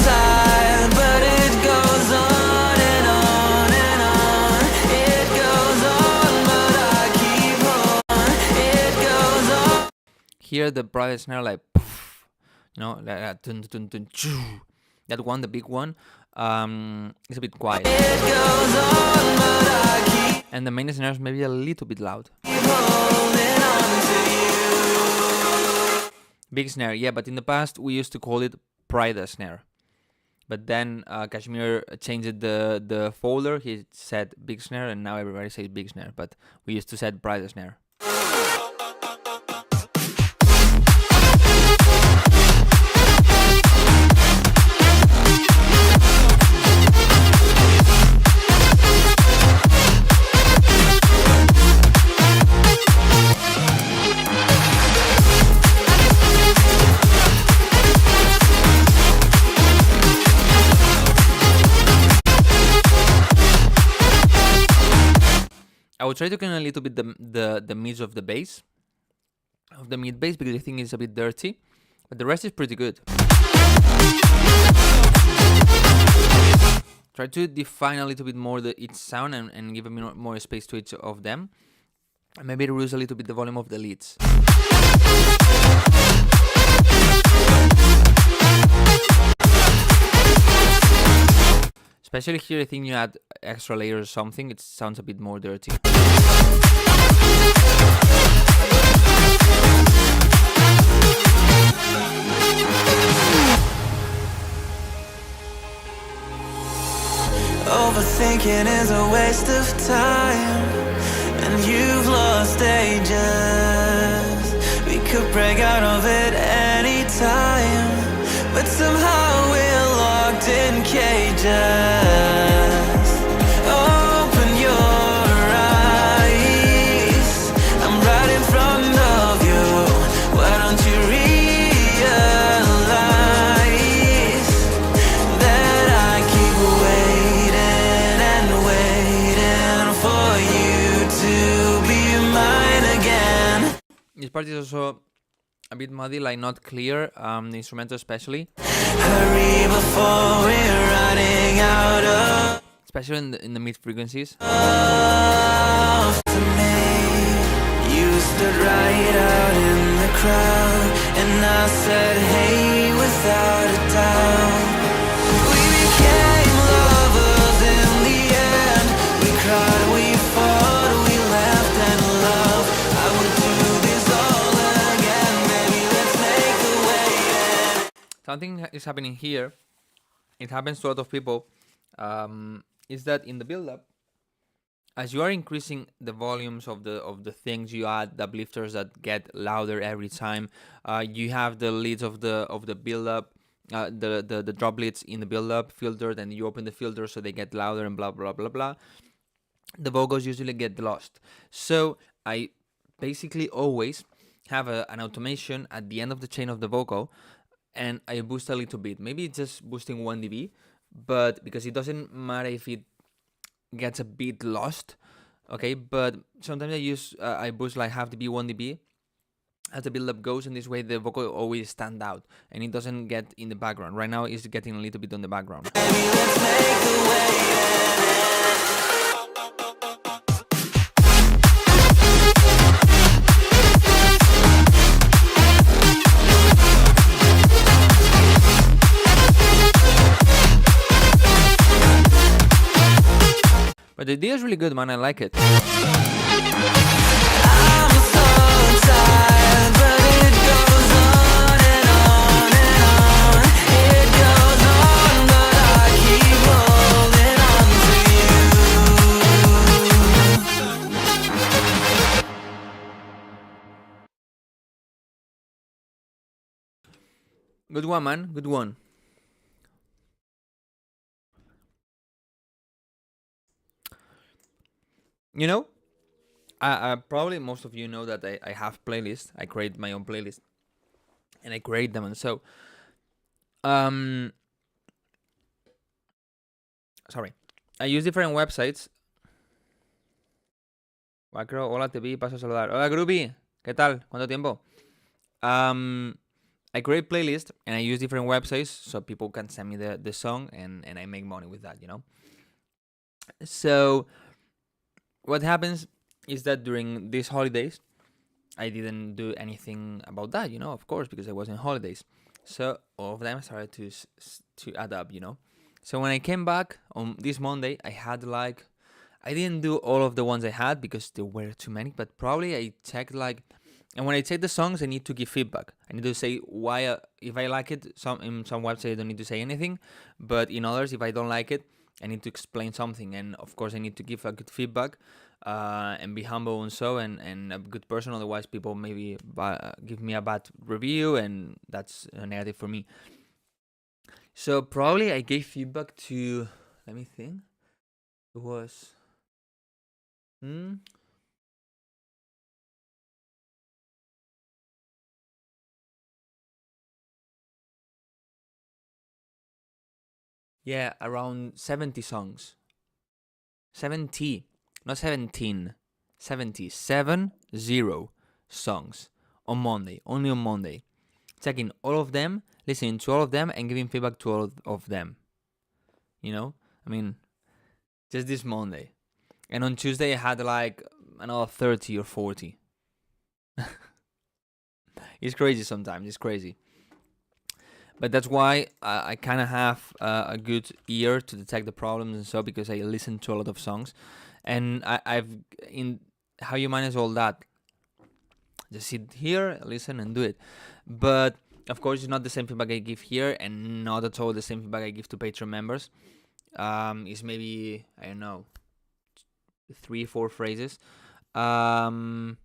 tired, but it goes on and on and on. It goes on, but I keep on. It goes on. Here the private snare like poof, you know, like that, dun, dun, dun, choo. That one, the big one. it's a bit quiet. And the main snare is maybe a little bit loud. Big snare, yeah, but in the past we used to call it Pride snare. But then Kashmir changed the folder. He said big snare, and now everybody says big snare. But we used to say Pride snare. I will try to clean a little bit the mids of the bass, of the mid bass, because I think it's a bit dirty, but the rest is pretty good. Try to define a little bit more each sound and give a more space to each of them, and maybe reduce a little bit the volume of the leads. Especially here, I think you add extra layers or something, it sounds a bit more dirty. Overthinking is a waste of time, and you've lost ages. We could break out of it anytime, but somehow we're locked in cages. Open your eyes, I'm right in front of you. Why don't you realize that I keep waiting and waiting for you to be mine again? This part is also a bit muddy, like not clear, the instrumental especially. Hurry before we're running out of Especially in the mid frequencies. to me. You stood right out in the crowd, and I said, hey, without a doubt. We became lovers in the end. We cried, we fought, we laughed and loved. I would do this all again. Maybe let's make the way. Something is happening here. It happens to a lot of people. Is that in the build-up, as you are increasing the volumes of the things, you add the uplifters that get louder every time. You have the leads of the build-up, the drop leads in the build-up filtered, and you open the filter so they get louder and blah blah blah blah. The vocals usually get lost. So I basically always have an automation at the end of the chain of the vocal, and I boost a little bit. Maybe it's just boosting 1 dB, but because it doesn't matter if it gets a bit lost, okay? But sometimes I boost like half dB, 1 dB as the build-up goes, and this way the vocal always stand out and it doesn't get in the background. Right now it's getting a little bit on the background. But the idea is really good, man. I like it. I'm so tired, but it goes on and on and on. It goes on, but I keep holding on to you. Good one, man. Good one. You know, I probably most of you know that I have playlists. I create my own playlist, and I create them. And so, sorry, I use different websites. Wildcrow, hola, te vi, paso a saludar. Hola, Groovy, ¿qué tal? ¿Cuánto tiempo? I create playlists and I use different websites so people can send me the song and I make money with that, you know. So what happens is that during these holidays, I didn't do anything about that, you know, of course, because I was in holidays. So all of them started to add up, you know. So when I came back on this Monday, I had like, I didn't do all of the ones I had because there were too many, but probably I checked like, and when I check the songs, I need to give feedback. I need to say why, if I like it. In some websites I don't need to say anything, but in others, if I don't like it, I need to explain something. And of course, I need to give a good feedback and be humble and so, and a good person. Otherwise, people maybe give me a bad review, and that's a negative for me. So probably I gave feedback to, let me think, it was, yeah, around 70 songs. 70, not 17, 70 songs on Monday, only on Monday. Checking all of them, listening to all of them, and giving feedback to all of them. You know? I mean, just this Monday. And on Tuesday, I had like another 30 or 40. It's crazy sometimes. It's crazy. But that's why I kind of have a good ear to detect the problems and so, because I listen to a lot of songs. And I've, in how you manage all that, just sit here, listen, and do it. But of course, it's not the same feedback I give here, and not at all the same feedback I give to Patreon members. It's maybe, I don't know, 3-4 phrases. Talk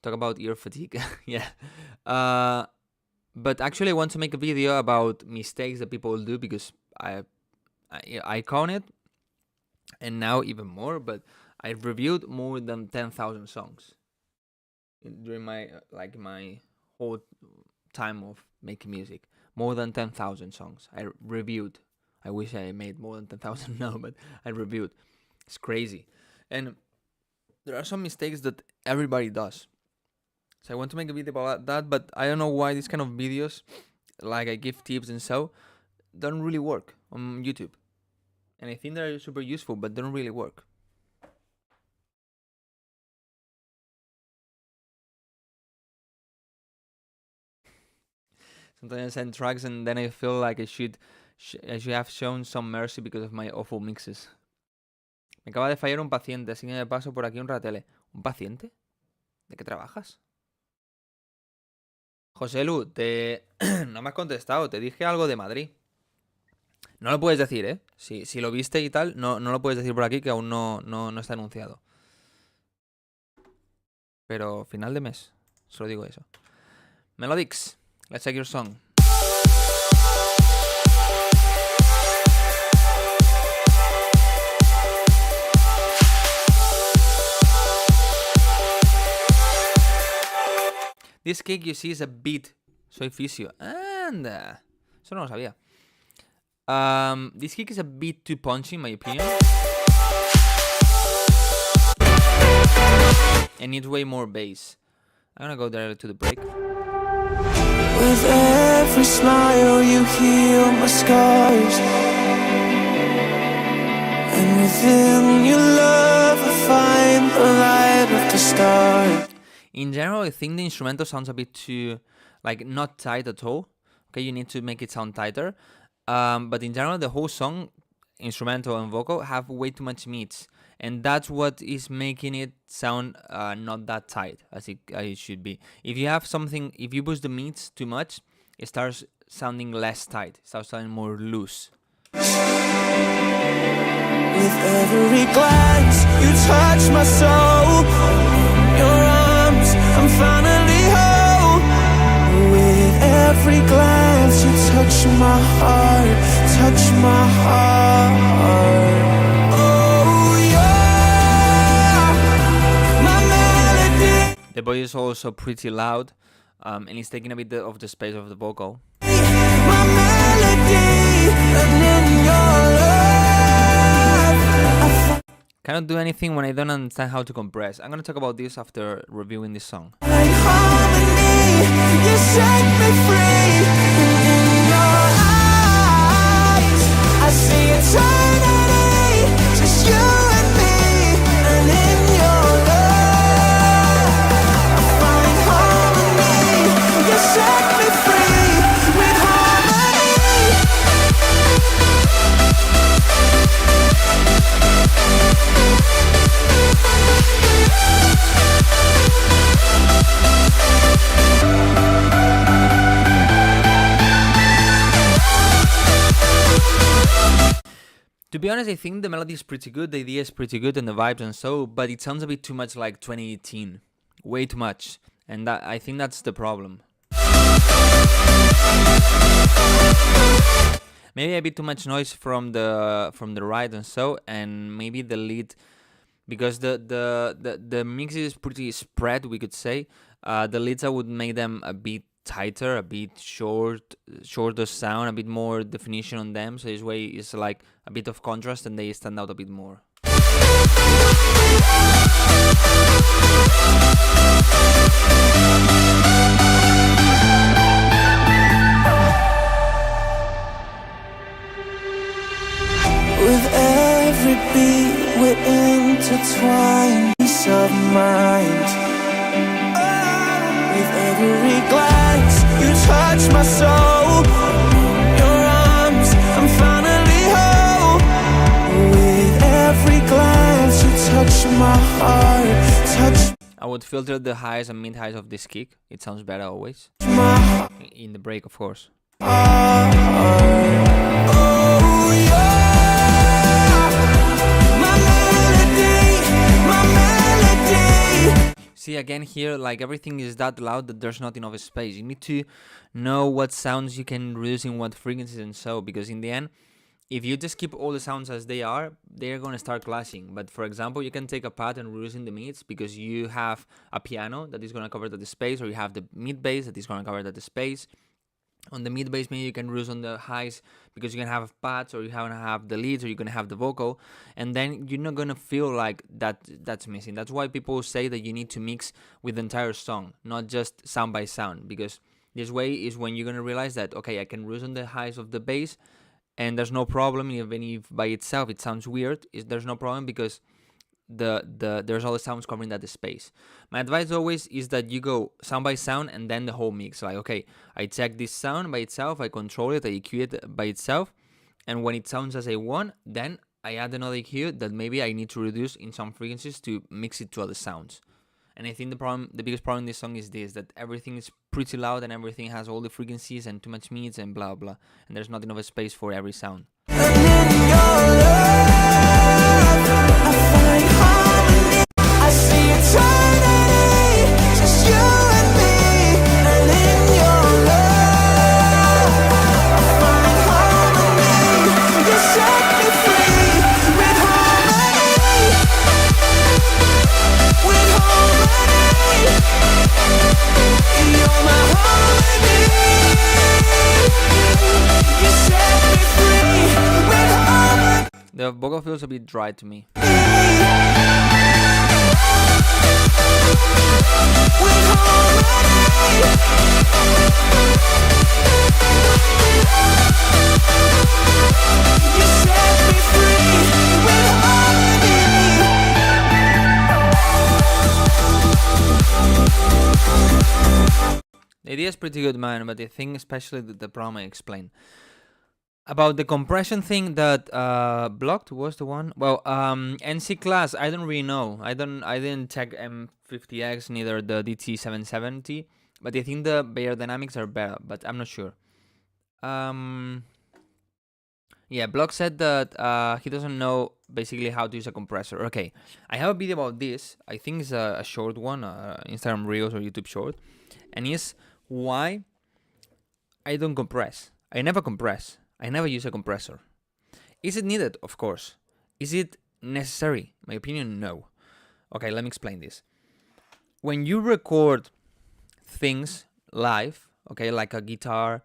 about ear fatigue. Yeah. But actually, I want to make a video about mistakes that people do, because I count it, and now even more. But I've reviewed more than 10,000 songs during my my whole time of making music. More than 10,000 songs I reviewed. I wish I made more than 10,000 now, but I reviewed. It's crazy. And there are some mistakes that everybody does. So I want to make a video about that, but I don't know why these kind of videos, like I give tips and so, don't really work on YouTube. And I think they're super useful, but don't really work. Sometimes I send tracks and then I feel like I should have shown some mercy because of my awful mixes. Me acaba de fallar un paciente, así que me paso por aquí un ratele. ¿Un paciente? ¿De qué trabajas? José Lu, no me has contestado, te dije algo de Madrid. No lo puedes decir, ¿eh? Si lo viste y tal, no lo puedes decir por aquí, que aún no está anunciado. Pero final de mes, solo digo eso. Melodics, let's check your song. This kick you see is a beat. Soy fisio. Anda. Eso no lo sabía. This kick is a bit too punchy in my opinion. And needs way more bass. I'm gonna go there to the break. With every smile you heal my scars, and within your love I find the light of the stars. In general, I think the instrumental sounds a bit too, not tight at all. Okay, you need to make it sound tighter. But in general, the whole song, instrumental and vocal, have way too much meats. And that's what is making it sound not that tight as it should be. If you have something, if you push the meats too much, it starts sounding less tight. It starts sounding more loose. With every glance, you touch my soul. In your arms, I'm finally whole. With every glance, you touch my heart, touch my heart. Oh, you're my melody. The voice is also pretty loud, and it's taking a bit of the space of the vocal. My melody, and in your love, Cannot do anything when I don't understand how to compress. I'm gonna talk about this after reviewing this song. like harmony, you set me free. And in your eyes, I see eternity, just you and me. And in your love, I find harmony, you set me free with harmony. To be honest, I think the melody is pretty good, the idea is pretty good, and the vibes and so, but it sounds a bit too much like 2018, way too much, and that I think that's the problem. Maybe a bit too much noise from the right and so, and maybe the lead, because the mix is pretty spread, we could say. The leads I would make them a bit tighter, a bit shorter sound, a bit more definition on them, so this way it's like a bit of contrast and they stand out a bit more. With every beat we're intertwined. Peace of mind. With every glance you touch my soul. In your arms I'm finally whole. With every glance you touch my heart. Touch I would filter the highs and mid highs of this kick. It sounds better always. my heart. In the break, of course. Oh, you're my melody. See, again here, like everything is that loud that there's not enough space. You need to know what sounds you can reduce in what frequencies and so, because in the end, if you just keep all the sounds as they are, they're going to start clashing. But for example, you can take a pad and reduce in the mids because you have a piano that is going to cover that space, or you have the mid bass that is going to cover that space. On the mid bass, maybe you can reduce on the highs because you can have pads, or you can have the leads, or you're going to have the vocal, and then you're not going to feel like that's missing. That's why people say that you need to mix with the entire song, not just sound by sound, because this way is when you're going to realize that, okay, I can reduce on the highs of the bass, and there's no problem. Even if by itself it sounds weird, there's no problem because there's all the sounds covering that space. My advice always is that you go sound by sound and then the whole mix. Like, okay, I check this sound by itself, I control it, I EQ it by itself, and when it sounds as I want, then I add another EQ that maybe I need to reduce in some frequencies to mix it to other sounds. And I think the biggest problem in this song is this, that everything is pretty loud and everything has all the frequencies and too much mids and blah blah, and there's not enough space for every sound. And in your love, I find harmony. I see eternity, just you and me. And in your love, I find harmony. You set me free with harmony. With harmony, you're my harmony. You set me free with harmony. The vocal feels a bit dry to me. With harmony, you set me free with harmony. The idea is pretty good, man, but I think especially the problem I explained. About the compression thing that blocked was the one. Well, NC class, I don't really know. I didn't check M50X, neither the DT770, but I think the Bayer dynamics are better, but I'm not sure. Yeah, Block said that he doesn't know basically how to use a compressor. Okay, I have a video about this. I think it's a short one, Instagram Reels or YouTube short, and it's why I don't compress. I never compress. I never use a compressor. Is it needed? Of course. Is it necessary? My opinion, no. Okay, let me explain this. When you record things live, okay, like a guitar,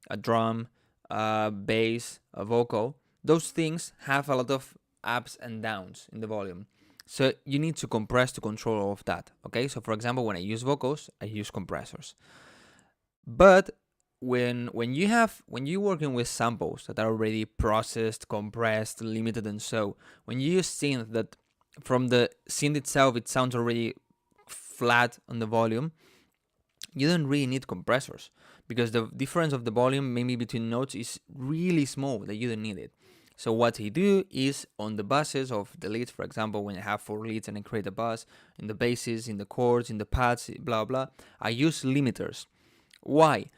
a drum, a bass, a vocal, those things have a lot of ups and downs in the volume. So you need to compress to control all of that, okay? So for example, when I use vocals, I use compressors. But when you're working with samples that are already processed, compressed, limited, and so, when you use synth that from the synth itself it sounds already flat on the volume, you don't really need compressors because the difference of the volume maybe between notes is really small that you don't need it. So what I do is on the buses of the leads, for example, when I have 4 leads and I create a bus, in the basses, in the chords, in the pads, blah blah, I use limiters. Why?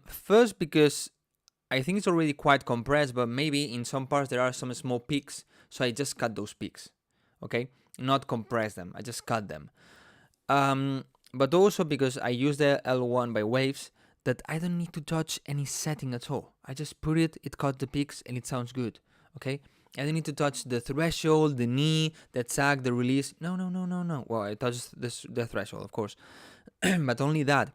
First, because I think it's already quite compressed, but maybe in some parts there are some small peaks, so I just cut those peaks, okay? Not compress them, I just cut them. But also because I use the L1 by Waves, that I don't need to touch any setting at all. I just put it, it cut the peaks, and it sounds good, okay? I don't need to touch the threshold, the knee, the attack, the release. No. Well, I touched the threshold, of course, but only that.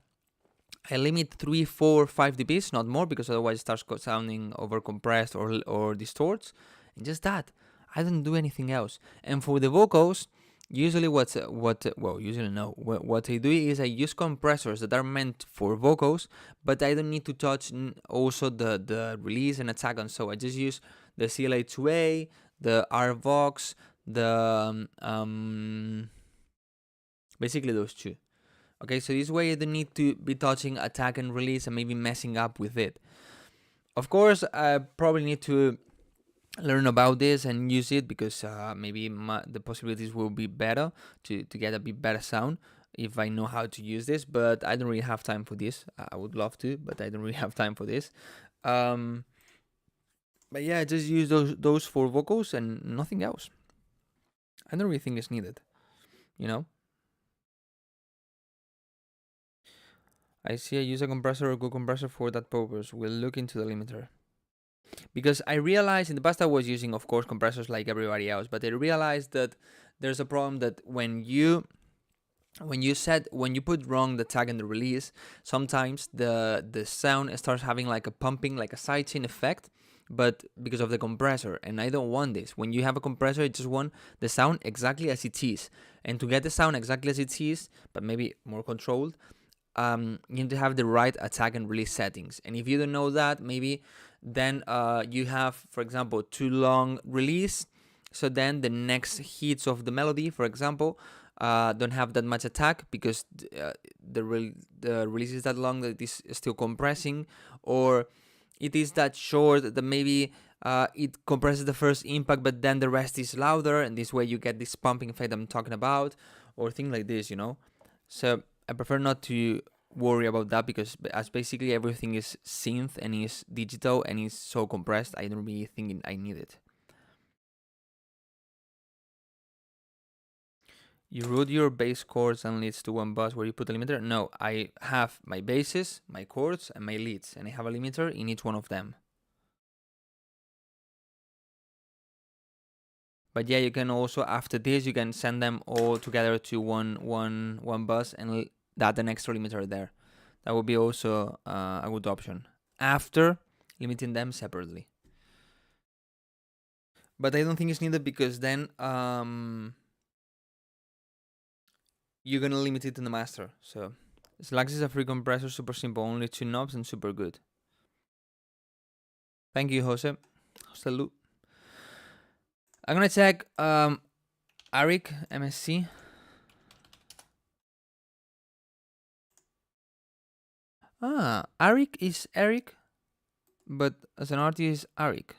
I limit 3, 4, 5 dBs, not more, because otherwise it starts sounding overcompressed or distorts. And just that. I don't do anything else. And for the vocals, usually what I do is I use compressors that are meant for vocals, but I don't need to touch also the release and attack, and so I just use the CLA2A, the RVox, the basically those two. Okay, so this way I don't need to be touching attack and release and maybe messing up with it. Of course, I probably need to learn about this and use it, because maybe the possibilities will be better to get a bit better sound if I know how to use this, but I don't really have time for this. I would love to, but I don't really have time for this. But yeah, just use those for vocals and nothing else. I don't really think it's needed, you know? I see I use a compressor or good compressor for that purpose. We'll look into the limiter. Because I realized in the past I was using, of course, compressors like everybody else, but I realized that there's a problem that when you put wrong the tag and the release, sometimes the sound starts having like a pumping, like a sidechain effect, but because of the compressor, and I don't want this. When you have a compressor, I just want the sound exactly as it is, and to get the sound exactly as it is, but maybe more controlled, you need to have the right attack and release settings. And if you don't know that, maybe then you have, for example, too long release, so then the next hits of the melody, for example, don't have that much attack because the release is that long that it is still compressing, or it is that short that maybe it compresses the first impact but then the rest is louder, and this way you get this pumping effect I'm talking about, or things like this, you know. So I prefer not to worry about that, because as basically everything is synth and is digital and is so compressed, I don't really think I need it. You route your bass chords and leads to one bus where you put a limiter? No, I have my basses, my chords, and my leads, and I have a limiter in each one of them. But yeah, you can also, after this, you can send them all together to one bus and add an extra limiter there. That would be also a good option, after limiting them separately. But I don't think it's needed, because then you're gonna limit it in the master. So Slax is a free compressor, super simple, only 2 knobs and super good. Thank you, Jose. Salud. I'm gonna check Arik MSC. Arik is Eric, but as an artist, Arik.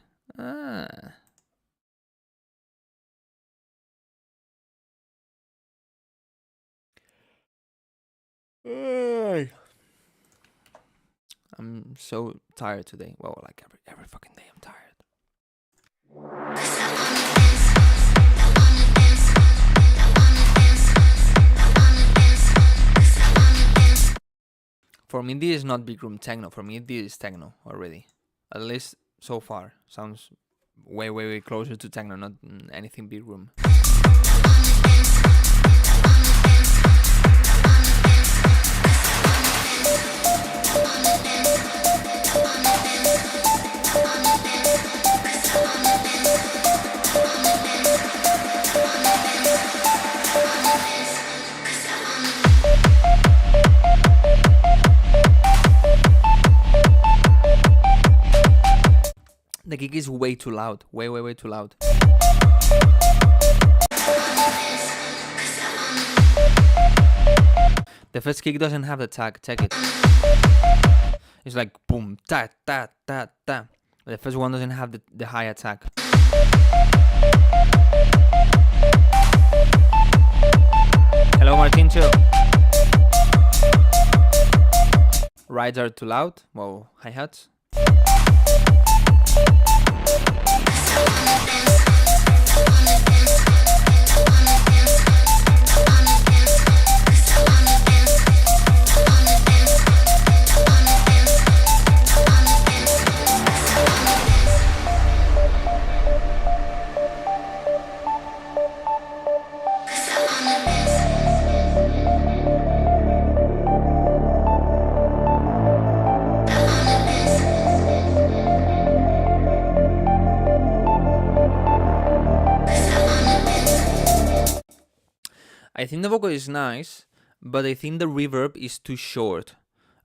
I'm so tired today. Well, like every fucking day I'm tired. For me, this is not big room techno. For me, this is techno already. At least so far. Sounds way, way, way closer to techno, not anything big room. The kick is way too loud. Way, way, way too loud. The first kick doesn't have the tag. Check it. It's like boom, ta, ta, ta, ta. The first one doesn't have the high attack. Hello, Martincho. Rides are too loud. Well, hi-hats. I think the vocal is nice, but I think the reverb is too short.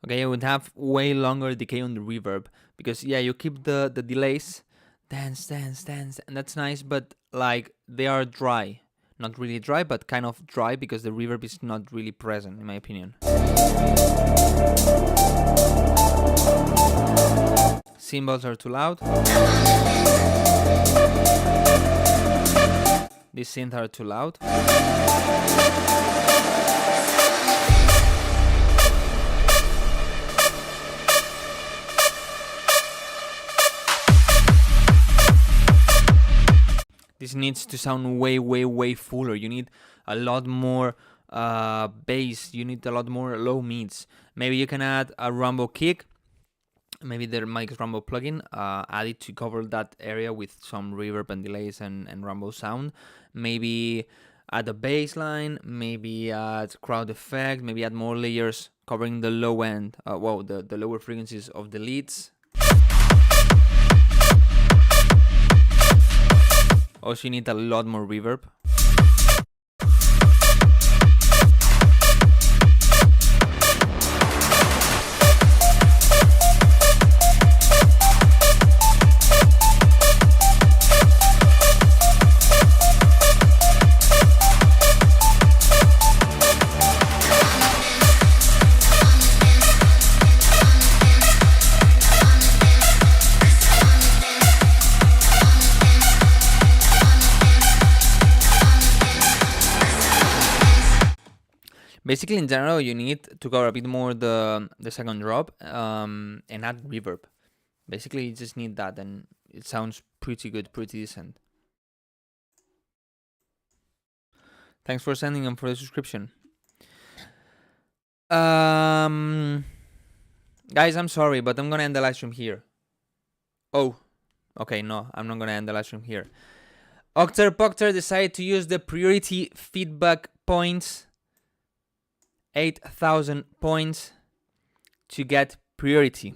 Okay, I would have way longer decay on the reverb because yeah, you keep the delays, dance, and that's nice, but like they are dry. Not really dry, but kind of dry because the reverb is not really present, in my opinion. Cymbals are too loud. These synths are too loud. This needs to sound way fuller. You need a lot more bass. You need a lot more low mids. Maybe you can add a rumble kick. Maybe the Mike's Rumble plugin, add it to cover that area with some reverb and delays and rumble sound. Maybe add a bass line, maybe add crowd effect, maybe add more layers covering the low end, the lower frequencies of the leads. Also, you need a lot more reverb. Basically, in general, you need to cover a bit more the second drop and add reverb. Basically, you just need that, and it sounds pretty good, pretty decent. Thanks for sending and for the subscription. Guys, I'm sorry, but I'm gonna end the live stream here. Oh, okay, no, I'm not gonna end the live stream here. Octer Pocter decided to use the priority feedback points. 8,000 points to get priority.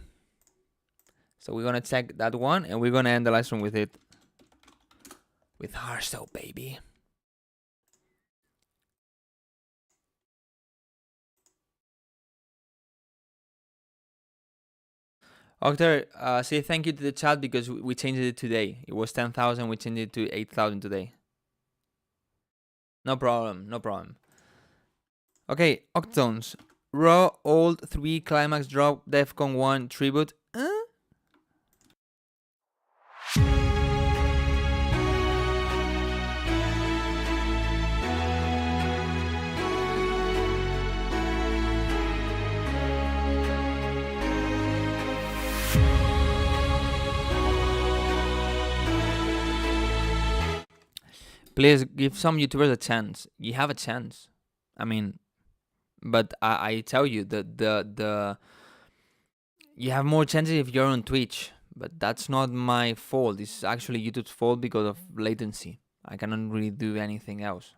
So we're gonna check that one and we're gonna end the live stream with it. With Hearthstone, baby. Octer, say thank you to the chat because we changed it today. It was 10,000, we changed it to 8,000 today. No problem, no problem. Okay, Octones. Raw Old 3 Climax Drop Defcon 1 Tribute. Please give some YouTubers a chance. You have a chance. I mean, but I tell you the you have more chances if you're on Twitch, but that's not my fault. It's actually YouTube's fault because of latency. I cannot really do anything else.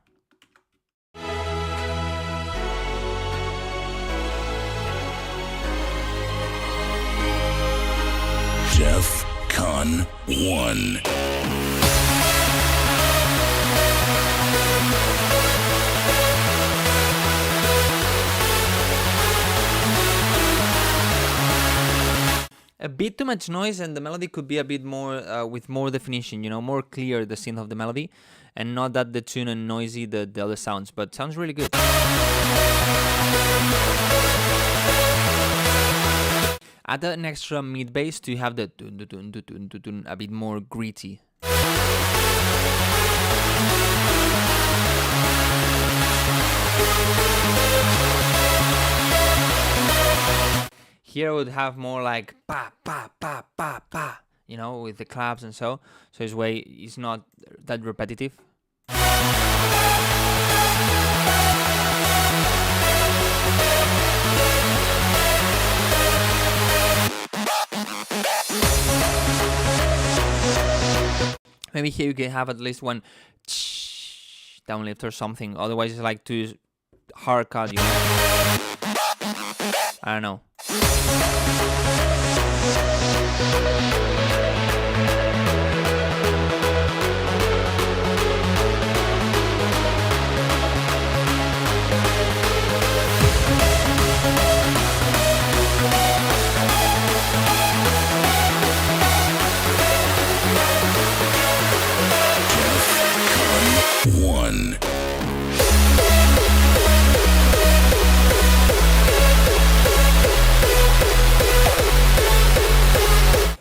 Jeff Con 1. A bit too much noise, and the melody could be a bit more with more definition, you know, more clear the synth of the melody, and not that the tune and noisy the other sounds, but sounds really good. Add an extra mid bass to have the a bit more gritty. Here I would have more like pa pa pa pa pa, you know, with the claps and so. So it's not that repetitive. Maybe here you can have at least one downlift or something. Otherwise, it's like too hard cut, you know? I don't know. One.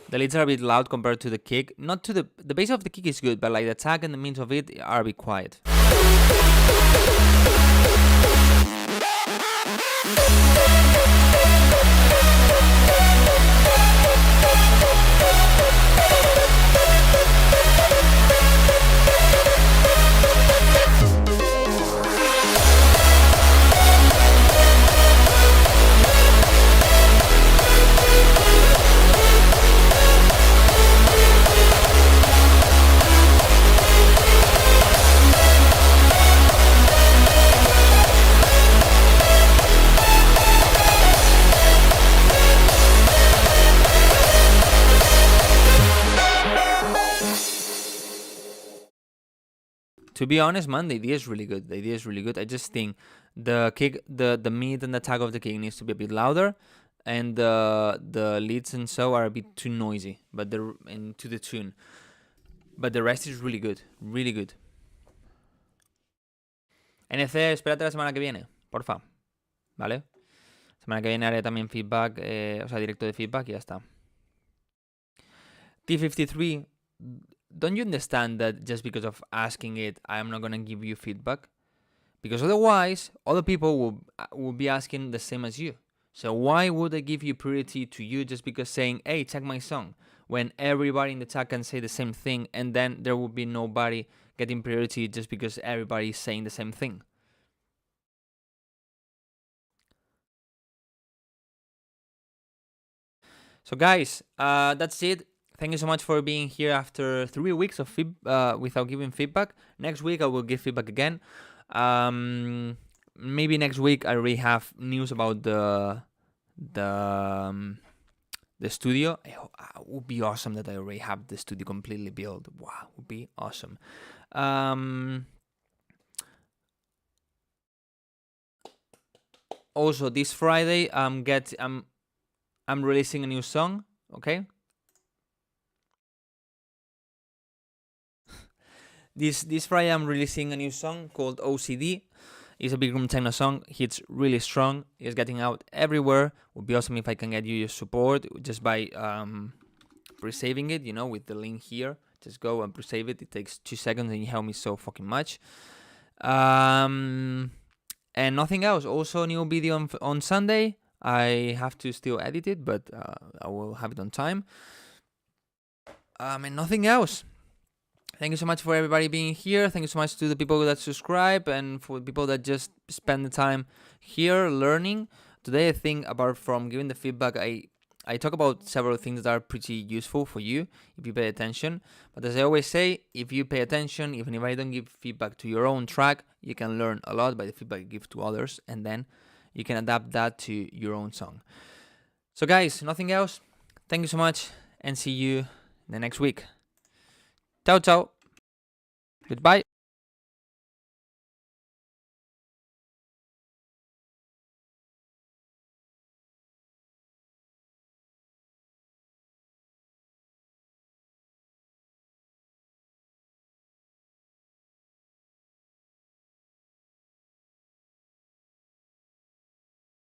The leads are a bit loud compared to the kick. Not to the bass of the kick is good, but like the attack and the means of it are a bit quiet. To be honest, man, the idea is really good. I just think the kick, the mid and the tag of the kick needs to be a bit louder, and the leads and so are a bit too noisy, but to the tune. But the rest is really good, really good. NC, espérate la semana que viene, porfa, ¿vale? Semana que viene haré también feedback, o sea, directo de feedback y ya está. T53. Don't you understand that just because of asking it, I'm not gonna give you feedback? Because otherwise, other people will be asking the same as you. So why would I give you priority to you just because saying, hey, check my song, when everybody in the chat can say the same thing, and then there will be nobody getting priority just because everybody is saying the same thing? So guys, that's it. Thank you so much for being here after 3 weeks of without giving feedback. Next week I will give feedback again. Maybe next week I already have news about the studio. It would be awesome that I already have the studio completely built. Wow, would be awesome. Also, this Friday I'm releasing a new song. Okay. This Friday I'm releasing a new song called OCD. It's a big room techno song. It's really strong. It's getting out everywhere. Would be awesome if I can get you your support just by pre-saving it, you know, with the link here. Just go and pre-save it. It takes 2 seconds and you help me so fucking much. And nothing else. Also, new video on Sunday. I have to still edit it, but I will have it on time. And nothing else. Thank you so much for everybody being here. Thank you so much to the people that subscribe and for the people that just spend the time here learning. Today, I think, apart from giving the feedback, I talk about several things that are pretty useful for you if you pay attention. But as I always say, if you pay attention, even if I don't give feedback to your own track, you can learn a lot by the feedback you give to others, and then you can adapt that to your own song. So guys, nothing else. Thank you so much, and see you the next week. Ciao, ciao. Goodbye.